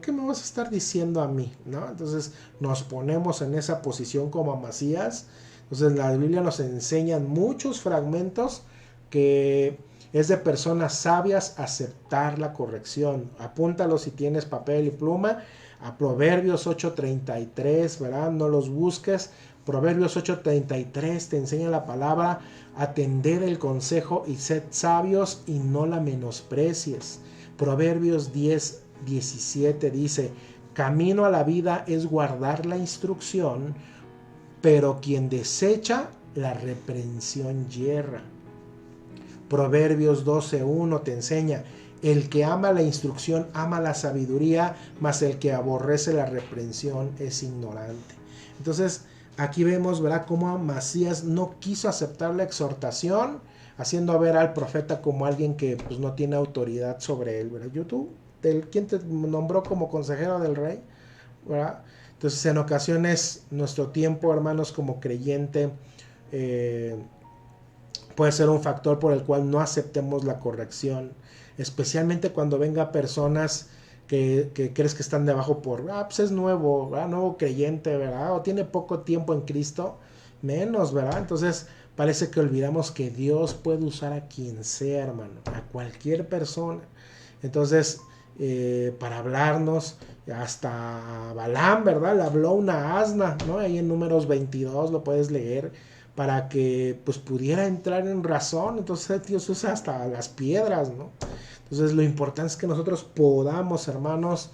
¿qué me vas a estar diciendo a mí?, ¿no? Entonces nos ponemos en esa posición como Amasías. Entonces la Biblia nos enseña en muchos fragmentos que es de personas sabias aceptar la corrección. Apúntalo si tienes papel y pluma. A Proverbios 8:33, ¿verdad? No los busques. Proverbios 8:33 te enseña la palabra: atended el consejo y sed sabios y no la menosprecies. Proverbios 10:17 dice: camino a la vida es guardar la instrucción, pero quien desecha la reprensión yerra. Proverbios 12:1 te enseña: el que ama la instrucción ama la sabiduría, mas el que aborrece la reprensión es ignorante. Entonces aquí vemos, ¿verdad?, cómo Amasías no quiso aceptar la exhortación, haciendo ver al profeta como alguien que pues no tiene autoridad sobre él, ¿verdad? ¿Quién te nombró como consejero del rey?, ¿verdad? Entonces en ocasiones nuestro tiempo, hermanos, como creyente, puede ser un factor por el cual no aceptemos la corrección, especialmente cuando venga personas que crees que están debajo pues es nuevo, ¿verdad?, nuevo creyente, ¿verdad?, o tiene poco tiempo en Cristo, menos, ¿verdad? Entonces parece que olvidamos que Dios puede usar a quien sea, hermano, a cualquier persona. Entonces para hablarnos. Hasta a Balaam, ¿verdad? Le habló una asna, ¿no? Ahí en Números 22 lo puedes leer, para que pues pudiera entrar en razón. Entonces Dios usa hasta las piedras, ¿no? Entonces lo importante es que nosotros podamos, hermanos,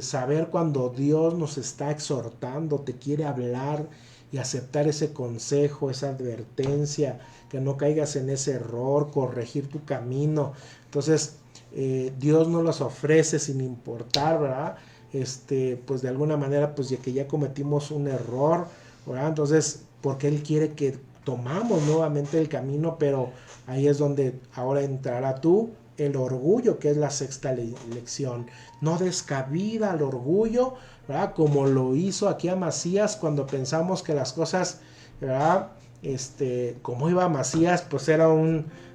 saber cuando Dios nos está exhortando, te quiere hablar, y aceptar ese consejo, esa advertencia, que no caigas en ese error, corregir tu camino. Entonces Dios nos los ofrece sin importar, ¿verdad? Pues de alguna manera, pues ya que ya cometimos un error, ¿verdad? Entonces, porque Él quiere que tomamos nuevamente el camino, pero ahí es donde ahora entrará tú el orgullo, que es la sexta lección. No des cabida al orgullo, ¿verdad? Como lo hizo aquí Amasías cuando pensamos que las cosas, ¿verdad? Como iba Amasías, pues era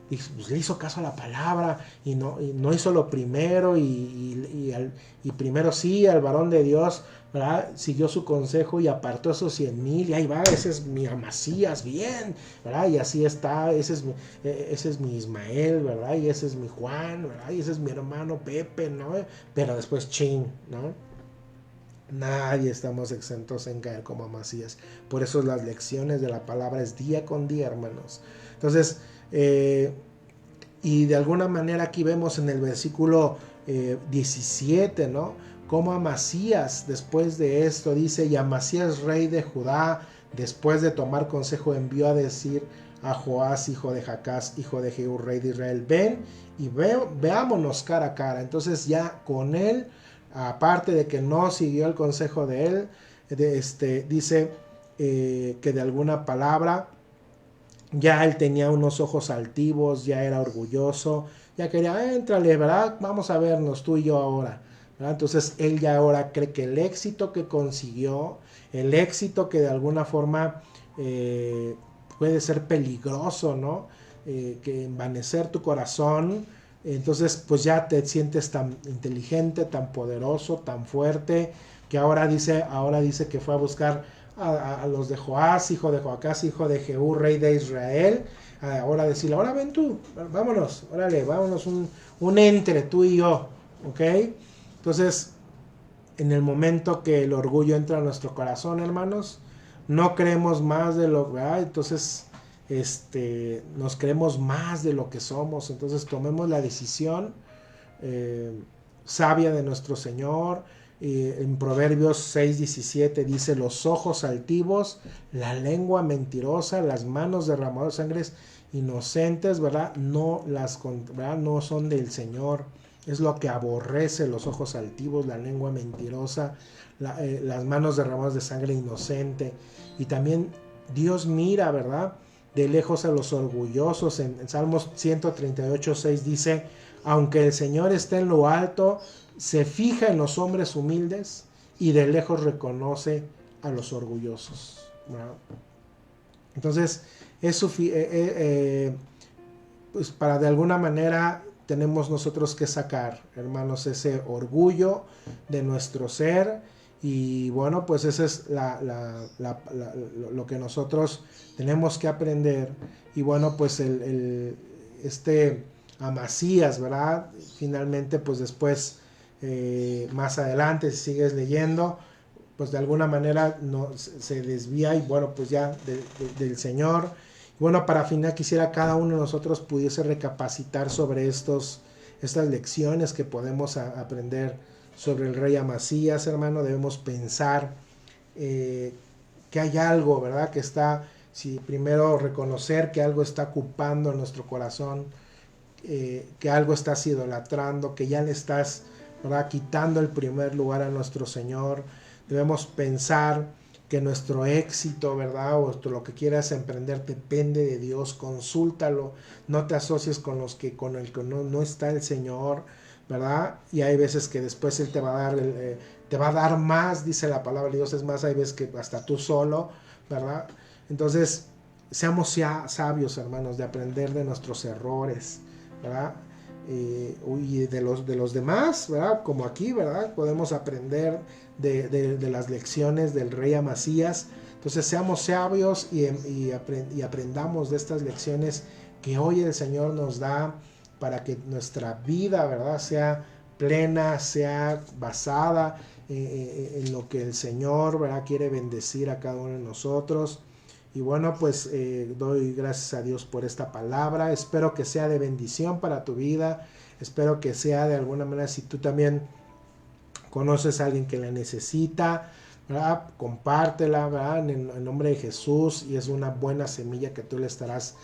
pues le hizo caso a la palabra y no hizo lo primero y primero sí al varón de Dios, ¿verdad? Siguió su consejo y apartó esos 100,000 y ahí va, ese es mi Amasías, bien, ¿verdad? Y así está, ese es mi Ismael, ¿verdad? Y ese es mi Juan, ¿verdad? Y ese es mi hermano Pepe, ¿no? Pero después ¿no? Nadie estamos exentos en caer como Amasías. Por eso las lecciones de la palabra es día con día, hermanos. Entonces, y de alguna manera aquí vemos en el versículo 17, ¿no? Como Amasías, después de esto, dice, y Amasías, rey de Judá, después de tomar consejo, envió a decir a Joás, hijo de Jacás, hijo de Jehú, rey de Israel, ven y veámonos cara a cara. Entonces ya con él, aparte de que no siguió el consejo de él, dice que de alguna palabra ya él tenía unos ojos altivos, ya era orgulloso, ya quería, éntrale, ¿verdad? Vamos a vernos tú y yo ahora, ¿verdad? Entonces él ya ahora cree que el éxito que consiguió, el éxito que de alguna forma puede ser peligroso, ¿no? Que envanecer tu corazón. Entonces pues ya te sientes tan inteligente, tan poderoso, tan fuerte, que ahora dice que fue a buscar a los de Joás, hijo de Joacás, hijo de Jehú, rey de Israel. Ahora decirle, ahora ven tú, vámonos, órale, vámonos un entre tú y yo, ¿ok? Entonces, en el momento que el orgullo entra a nuestro corazón, hermanos, no creemos más de lo, ¿verdad? Entonces, nos creemos más de lo que somos. Entonces tomemos la decisión sabia de nuestro Señor. En Proverbios 6:17 dice, los ojos altivos, la lengua mentirosa, las manos derramadoras de sangres inocentes, ¿verdad? ¿verdad? No son del Señor. Es lo que aborrece los ojos altivos, la lengua mentirosa, las manos derramadas de sangre inocente. Y también Dios mira, ¿verdad?, de lejos a los orgullosos. En Salmos 138:6 dice, aunque el Señor esté en lo alto, se fija en los hombres humildes y de lejos reconoce a los orgullosos, ¿verdad? Entonces, pues para de alguna manera tenemos nosotros que sacar, hermanos, ese orgullo de nuestro ser. Y bueno, pues ese es lo que nosotros tenemos que aprender. Y bueno, pues Amasías, ¿verdad? Finalmente, pues después, más adelante, si sigues leyendo, pues de alguna manera se desvía y bueno, pues ya del Señor. Y bueno, para final quisiera cada uno de nosotros pudiese recapacitar sobre estas lecciones que podemos aprender sobre el rey Amasías, hermano. Debemos pensar que hay algo, ¿verdad?, que está, primero reconocer que algo está ocupando nuestro corazón, que algo estás idolatrando, que ya le estás, ¿verdad?, quitando el primer lugar a nuestro Señor. Debemos pensar que nuestro éxito, ¿verdad?, o lo que quieras emprender depende de Dios. Consúltalo, no te asocies con el que no está el Señor, ¿verdad? Y hay veces que después Él te va a dar más, dice la palabra de Dios. Es más, hay veces que hasta tú solo, ¿verdad? Entonces, seamos ya sabios, hermanos, de aprender de nuestros errores, ¿verdad? Y de los demás, ¿verdad? Como aquí, ¿verdad? Podemos aprender de las lecciones del rey Amasías. Entonces, seamos sabios y aprendamos de estas lecciones que hoy el Señor nos da, para que nuestra vida, ¿verdad?, sea plena, sea basada en lo que el Señor, ¿verdad?, quiere bendecir a cada uno de nosotros. Y bueno, pues doy gracias a Dios por esta palabra. Espero que sea de bendición para tu vida. Espero que sea de alguna manera, si tú también conoces a alguien que la necesita, ¿verdad?, compártela, ¿verdad?, en nombre de Jesús, y es una buena semilla que tú le estarás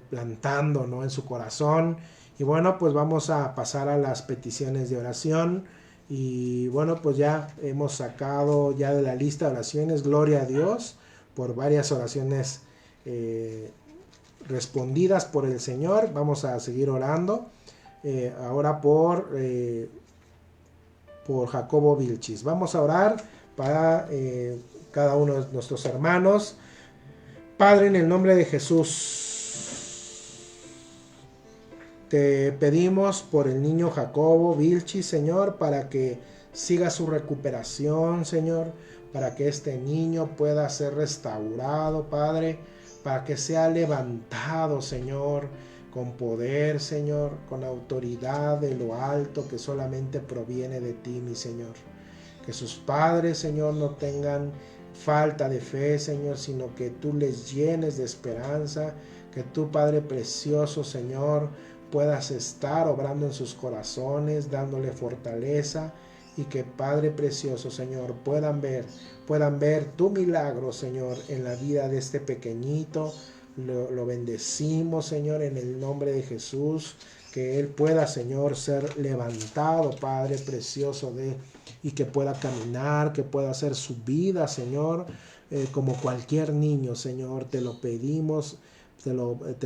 plantando, ¿no?, en su corazón. Y bueno, pues vamos a pasar a las peticiones de oración. Y bueno, pues ya hemos sacado ya de la lista de oraciones, gloria a Dios, por varias oraciones respondidas por el Señor. Vamos a seguir orando ahora por Jacobo Vilchis. Vamos a orar para cada uno de nuestros hermanos. Padre, en el nombre de Jesús, te pedimos por el niño Jacobo Vilchis, Señor, para que siga su recuperación, Señor, para que este niño pueda ser restaurado, Padre, para que sea levantado, Señor, con poder, Señor, con autoridad de lo alto que solamente proviene de ti, mi Señor. Que sus padres, Señor, no tengan falta de fe, Señor, sino que tú les llenes de esperanza, que tú, Padre precioso, Señor, puedas estar obrando en sus corazones, dándole fortaleza, y que, Padre precioso, Señor, puedan ver tu milagro, Señor, en la vida de este pequeñito. Lo bendecimos, Señor, en el nombre de Jesús, que él pueda, Señor, ser levantado, Padre precioso, y que pueda caminar, que pueda hacer su vida, Señor, como cualquier niño, Señor. Te lo pedimos, te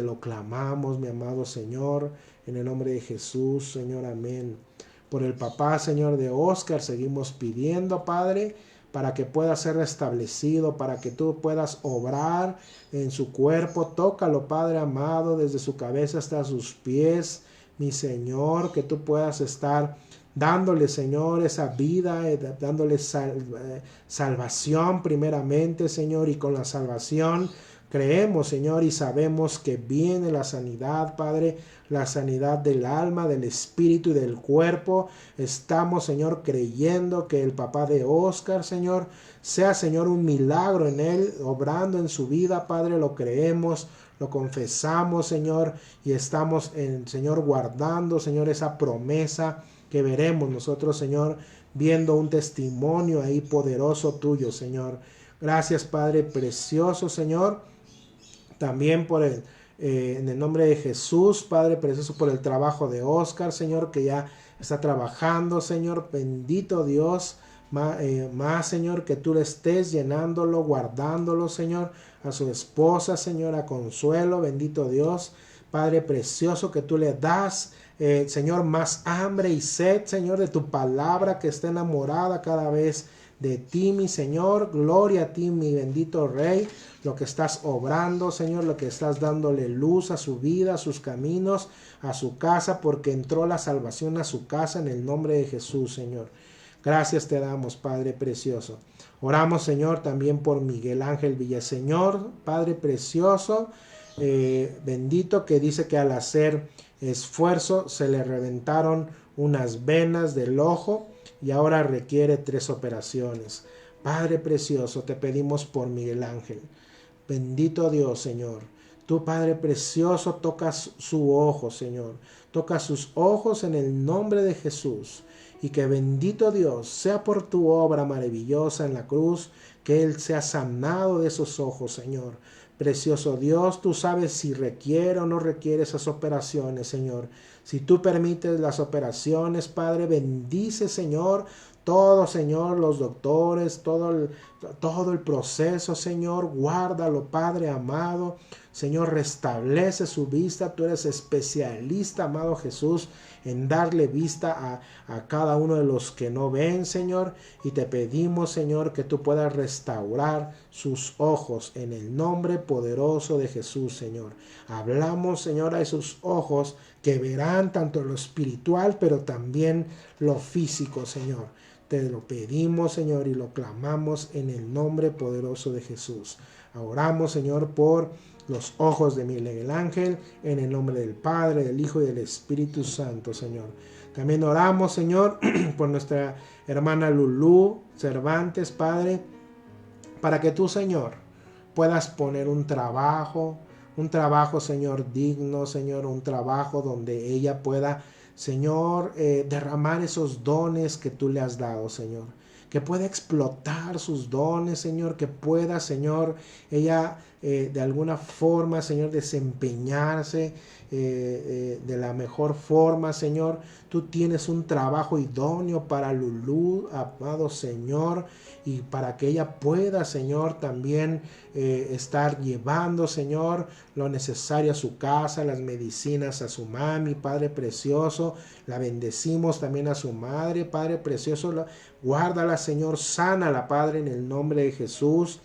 lo clamamos, mi amado Señor, en el nombre de Jesús, Señor, amén. Por el papá, Señor, de Oscar, seguimos pidiendo, Padre, para que pueda ser restablecido, para que tú puedas obrar en su cuerpo. Tócalo, Padre amado, desde su cabeza hasta sus pies, mi Señor, que tú puedas estar dándole, Señor, esa vida, dándole salvación primeramente, Señor, y con la salvación creemos, Señor, y sabemos que viene la sanidad, Padre, la sanidad del alma, del espíritu y del cuerpo. Estamos, Señor, creyendo que el papá de Oscar, Señor, sea, Señor, un milagro en él, obrando en su vida, Padre. Lo creemos, lo confesamos, Señor, y estamos, Señor, guardando, Señor, esa promesa que veremos nosotros, Señor, viendo un testimonio ahí poderoso tuyo, Señor. Gracias, Padre precioso, Señor, también por en el nombre de Jesús, Padre precioso, por el trabajo de Oscar, Señor, que ya está trabajando, Señor. Bendito Dios, más, Señor, que tú le estés llenándolo, guardándolo, Señor. A su esposa, Señor, a Consuelo, bendito Dios, Padre precioso, que tú le das, Señor, más hambre y sed, Señor, de tu palabra, que esté enamorada cada vez de ti, mi Señor. Gloria a ti, mi bendito Rey, lo que estás obrando, Señor, lo que estás dándole luz a su vida, a sus caminos, a su casa, porque entró la salvación a su casa en el nombre de Jesús, Señor. Gracias te damos, Padre precioso. Oramos, Señor, también por Miguel Ángel Villaseñor, Padre precioso, bendito, que dice que al hacer esfuerzo se le reventaron unas venas del ojo y ahora requiere 3 operaciones. Padre precioso, te pedimos por Miguel Ángel. Bendito Dios, Señor. Tú, Padre precioso, tocas su ojo, Señor. Toca sus ojos en el nombre de Jesús. Y que bendito Dios, sea por tu obra maravillosa en la cruz, que él sea sanado de esos ojos, Señor. Precioso Dios, tú sabes si requiere o no requiere esas operaciones, Señor. Si tú permites las operaciones, Padre, bendice, Señor, todo, Señor, los doctores, todo el proceso, Señor. Guárdalo, Padre amado. Señor, restablece su vista. Tú eres especialista, amado Jesús, en darle vista a cada uno de los que no ven, Señor. Y te pedimos, Señor, que tú puedas restaurar sus ojos en el nombre poderoso de Jesús, Señor. Hablamos, Señor, a esos ojos que verán tanto lo espiritual, pero también lo físico, Señor. Te lo pedimos, Señor, y lo clamamos en el nombre poderoso de Jesús. Oramos, Señor, por los ojos de Miguel Ángel, en el nombre del Padre, del Hijo y del Espíritu Santo, Señor. También oramos, Señor, por nuestra hermana Lulú Cervantes, Padre, para que tú, Señor, puedas poner un trabajo, Señor, digno, Señor, un trabajo donde ella pueda, Señor, derramar esos dones que tú le has dado, Señor. Que pueda explotar sus dones, Señor, que pueda, Señor, ella de alguna forma, Señor, desempeñarse de la mejor forma, Señor. Tú tienes un trabajo idóneo para Lulú, amado Señor, y para que ella pueda, Señor, también estar llevando, Señor, lo necesario a su casa, las medicinas a su mami, Padre precioso. La bendecimos también a su madre, Padre precioso. Guárdala, Señor, sánala, Padre, en el nombre de Jesús.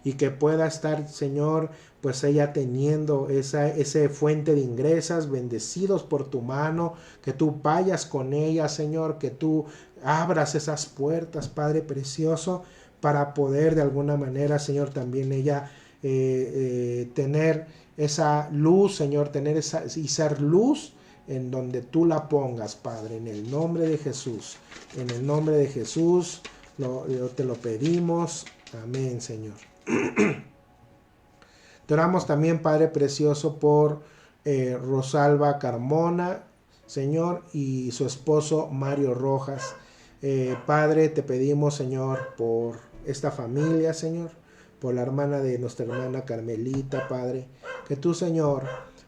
Y que pueda estar, Señor, pues ella teniendo esa fuente de ingresos, bendecidos por tu mano, que tú vayas con ella, Señor, que tú abras esas puertas, Padre precioso, para poder de alguna manera, Señor, también ella tener esa luz, Señor, y ser luz en donde tú la pongas, Padre, en el nombre de Jesús. En el nombre de Jesús te lo pedimos. Amén, Señor. Te oramos también, Padre precioso, por Rosalba Carmona, Señor, y su esposo Mario Rojas. Padre, te pedimos, Señor, por esta familia, Señor, por la hermana de nuestra hermana Carmelita, Padre, que tú, Señor,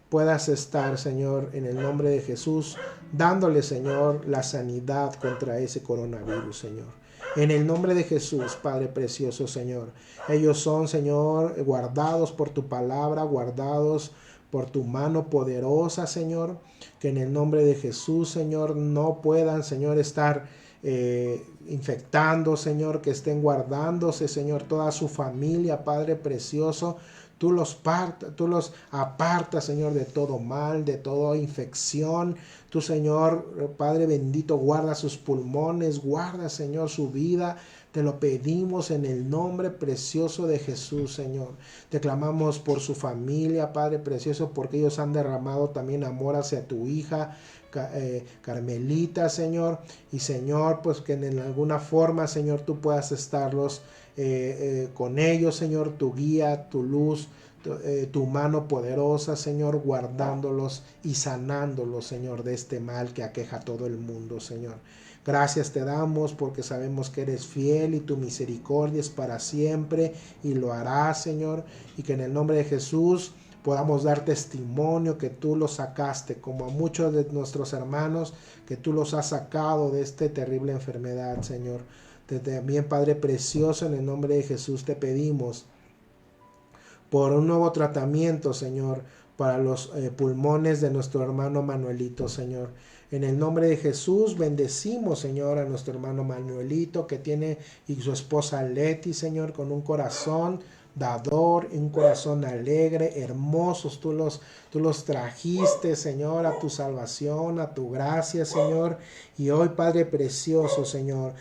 puedas estar, Señor, en el nombre de Jesús, dándole, Señor, la sanidad contra ese coronavirus, Señor. En el nombre de Jesús, Padre precioso, Señor. Ellos son, Señor, guardados por tu palabra, guardados por tu mano poderosa, Señor. Que en el nombre de Jesús, Señor, no puedan, Señor, estar infectando, Señor. Que estén guardándose, Señor, toda su familia, Padre precioso. Tú los apartas, Señor, de todo mal, de toda infección. Tú, Señor, Padre bendito, guarda sus pulmones, guarda, Señor, su vida. Te lo pedimos en el nombre precioso de Jesús, Señor. Te clamamos por su familia, Padre precioso, porque ellos han derramado también amor hacia tu hija, Carmelita, Señor. Y, Señor, pues que en alguna forma, Señor, tú puedas estarlos con ellos, Señor, tu guía, tu luz, tu mano poderosa, Señor, guardándolos y sanándolos, Señor, de este mal que aqueja a todo el mundo, Señor. Gracias te damos porque sabemos que eres fiel y tu misericordia es para siempre y lo harás, Señor, y que en el nombre de Jesús podamos dar testimonio que tú los sacaste, como a muchos de nuestros hermanos, que tú los has sacado de esta terrible enfermedad, Señor. También, Padre precioso, en el nombre de Jesús te pedimos por un nuevo tratamiento, Señor, para los pulmones de nuestro hermano Manuelito, Señor. En el nombre de Jesús bendecimos, Señor, a nuestro hermano Manuelito que tiene y su esposa Leti, Señor, con un corazón dador, un corazón alegre, hermosos. Tú los trajiste, Señor, a tu salvación, a tu gracia, Señor. Y hoy, Padre precioso, Señor,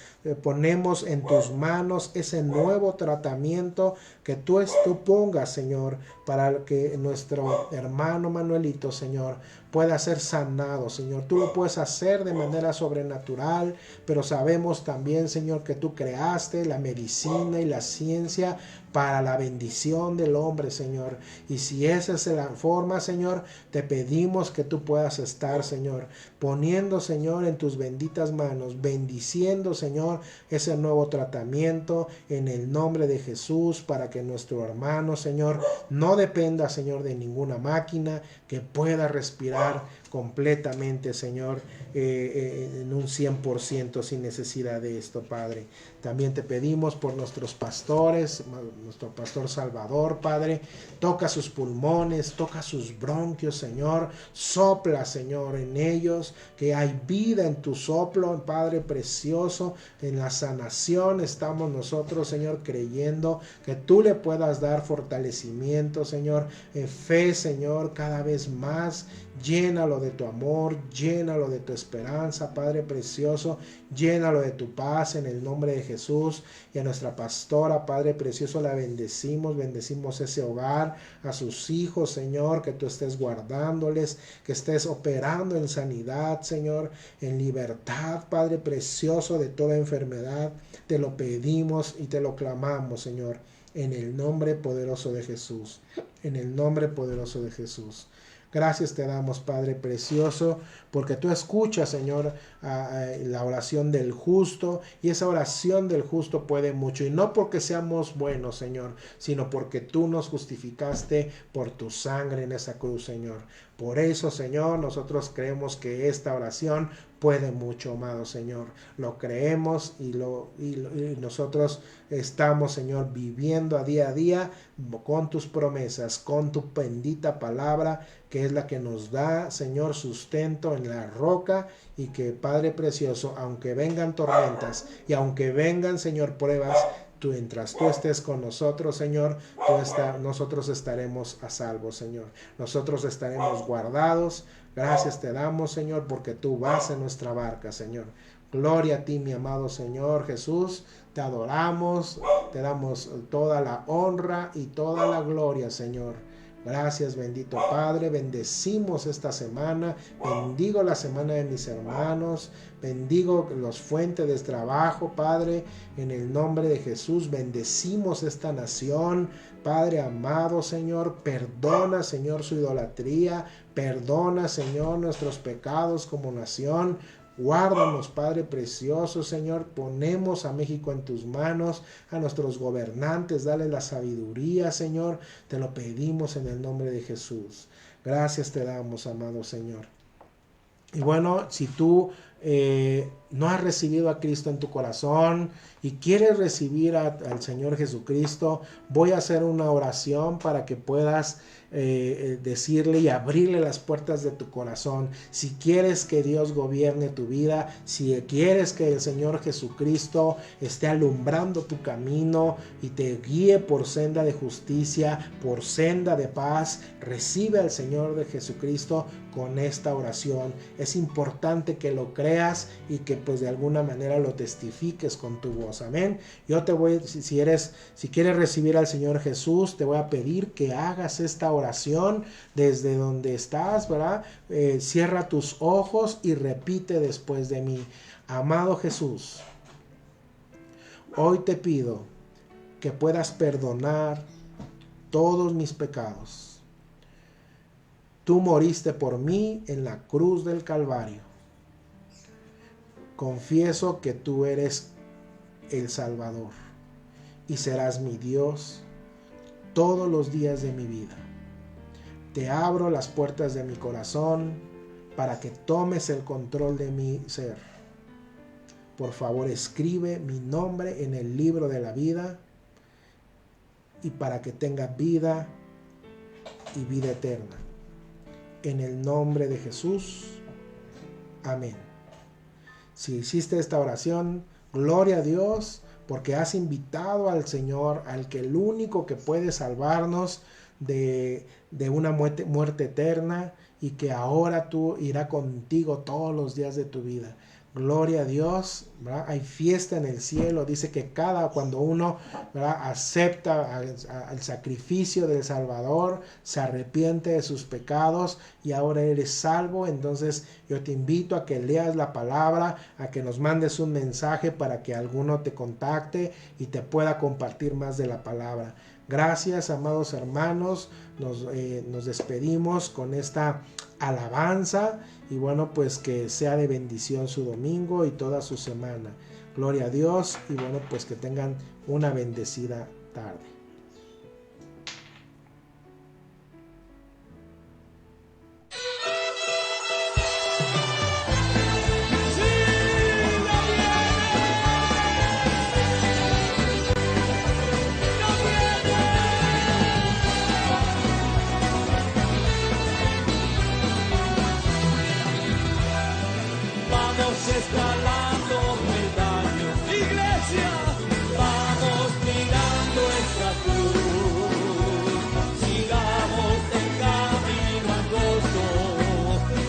ponemos en tus manos ese nuevo tratamiento que tú pongas, Señor, para que nuestro hermano Manuelito, Señor, pueda ser sanado, Señor. Tú lo puedes hacer de manera sobrenatural, pero sabemos también, Señor, que tú creaste la medicina y la ciencia para la bendición del hombre, Señor. Y si esa es la forma, Señor, te pedimos que tú puedas estar, Señor, poniendo, Señor, en tus benditas manos, bendiciendo, Señor, ese nuevo tratamiento en el nombre de Jesús, para que nuestro hermano, Señor, no dependa, Señor, de ninguna máquina, que pueda respirar completamente, Señor, en un 100% sin necesidad de esto, Padre. También te pedimos por nuestros pastores, nuestro pastor Salvador, Padre. Toca sus pulmones, toca sus bronquios, Señor. Sopla, Señor, en ellos, que hay vida en tu soplo, Padre precioso. En la sanación estamos nosotros, Señor, creyendo que tú le puedas dar fortalecimiento, Señor, fe, Señor, cada vez más. Llénalo de tu amor, llénalo de tu esperanza, Padre precioso, llénalo de tu paz en el nombre de Jesús. Y a nuestra pastora, Padre precioso, la bendecimos ese hogar, a sus hijos, Señor, que tú estés guardándoles, que estés operando en sanidad, Señor, en libertad, Padre precioso, de toda enfermedad. Te lo pedimos y te lo clamamos, Señor, en el nombre poderoso de Jesús, en el nombre poderoso de Jesús. Gracias te damos, Padre precioso, porque tú escuchas, Señor, la oración del justo, y esa oración del justo puede mucho, y no porque seamos buenos, Señor, sino porque tú nos justificaste por tu sangre en esa cruz, Señor. Por eso, Señor, nosotros creemos que esta oración puede mucho, amado Señor. Lo creemos y nosotros estamos, Señor, viviendo a día con tus promesas, con tu bendita palabra, que es la que nos da, Señor, sustento en la roca, y que, Padre precioso, aunque vengan tormentas y aunque vengan, Señor, pruebas, mientras tú estés con nosotros, Señor, nosotros estaremos a salvo, Señor. Nosotros estaremos guardados. Gracias te damos, Señor, porque tú vas en nuestra barca, Señor. Gloria a ti, mi amado Señor Jesús. Te adoramos, te damos toda la honra y toda la gloria, Señor. Gracias, bendito Padre. Bendecimos esta semana. Bendigo la semana de mis hermanos. Bendigo los fuentes de trabajo, Padre, en el nombre de Jesús. Bendecimos esta nación, Padre amado, Señor. Perdona, Señor, su idolatría. Perdona, Señor, nuestros pecados como nación. Guárdanos, Padre precioso, Señor. Ponemos a México en tus manos, a nuestros gobernantes. Dale la sabiduría, Señor. Te lo pedimos en el nombre de Jesús. Gracias te damos, amado Señor. Y bueno, si tú no has recibido a Cristo en tu corazón y quieres recibir al Señor Jesucristo, voy a hacer una oración para que puedas decirle y abrirle las puertas de tu corazón. Si quieres que Dios gobierne tu vida, si quieres que el Señor Jesucristo esté alumbrando tu camino y te guíe por senda de justicia, por senda de paz, recibe al Señor de Jesucristo con esta oración. Es importante que lo creas y que pues de alguna manera lo testifiques con tu voz. Amén. Yo te voy, si quieres recibir al Señor Jesús, te voy a pedir que hagas esta oración desde donde estás, ¿verdad? Cierra tus ojos y repite después de mí. Amado Jesús, hoy te pido que puedas perdonar todos mis pecados. Tú moriste por mí en la cruz del Calvario. Confieso que tú eres el Salvador y serás mi Dios todos los días de mi vida. Te abro las puertas de mi corazón para que tomes el control de mi ser. Por favor, escribe mi nombre en el libro de la vida y para que tenga vida y vida eterna. En el nombre de Jesús. Amén. Si hiciste esta oración, gloria a Dios, porque has invitado al Señor, el único que puede salvarnos de una muerte eterna, y que ahora tú irá contigo todos los días de tu vida. Gloria a Dios, ¿verdad? Hay fiesta en el cielo. Dice que cuando uno, ¿verdad?, acepta el sacrificio del Salvador, se arrepiente de sus pecados y ahora eres salvo. Entonces yo te invito a que leas la palabra, a que nos mandes un mensaje para que alguno te contacte y te pueda compartir más de la palabra. Gracias, amados hermanos. Nos despedimos con esta alabanza, y bueno, pues que sea de bendición su domingo y toda su semana. Gloria a Dios, y bueno, pues que tengan una bendecida tarde. Escalando peldaños, iglesia, vamos mirando esa cruz, sigamos el camino angosto que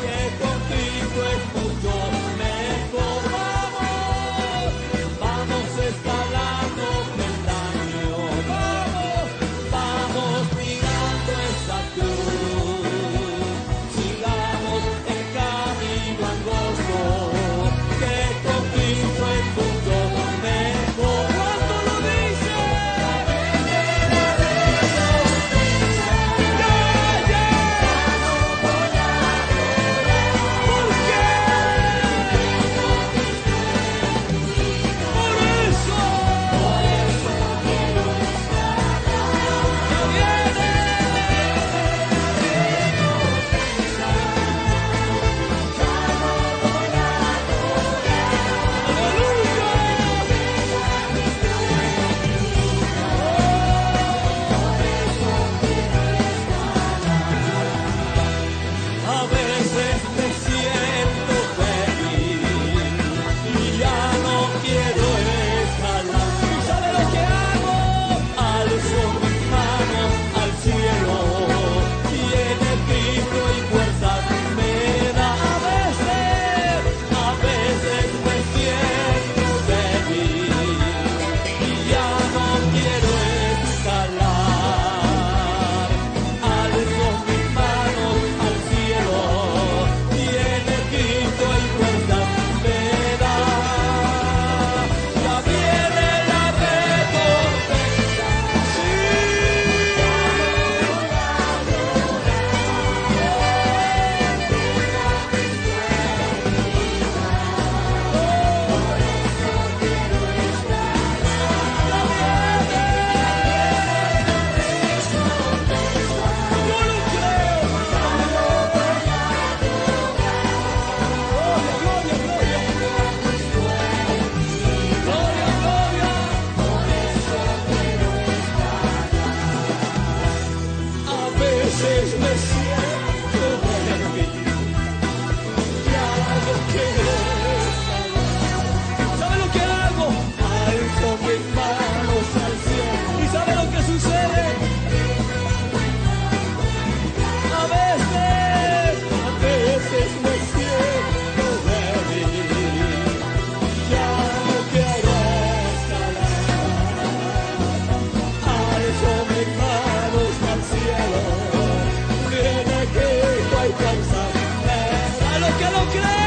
creer.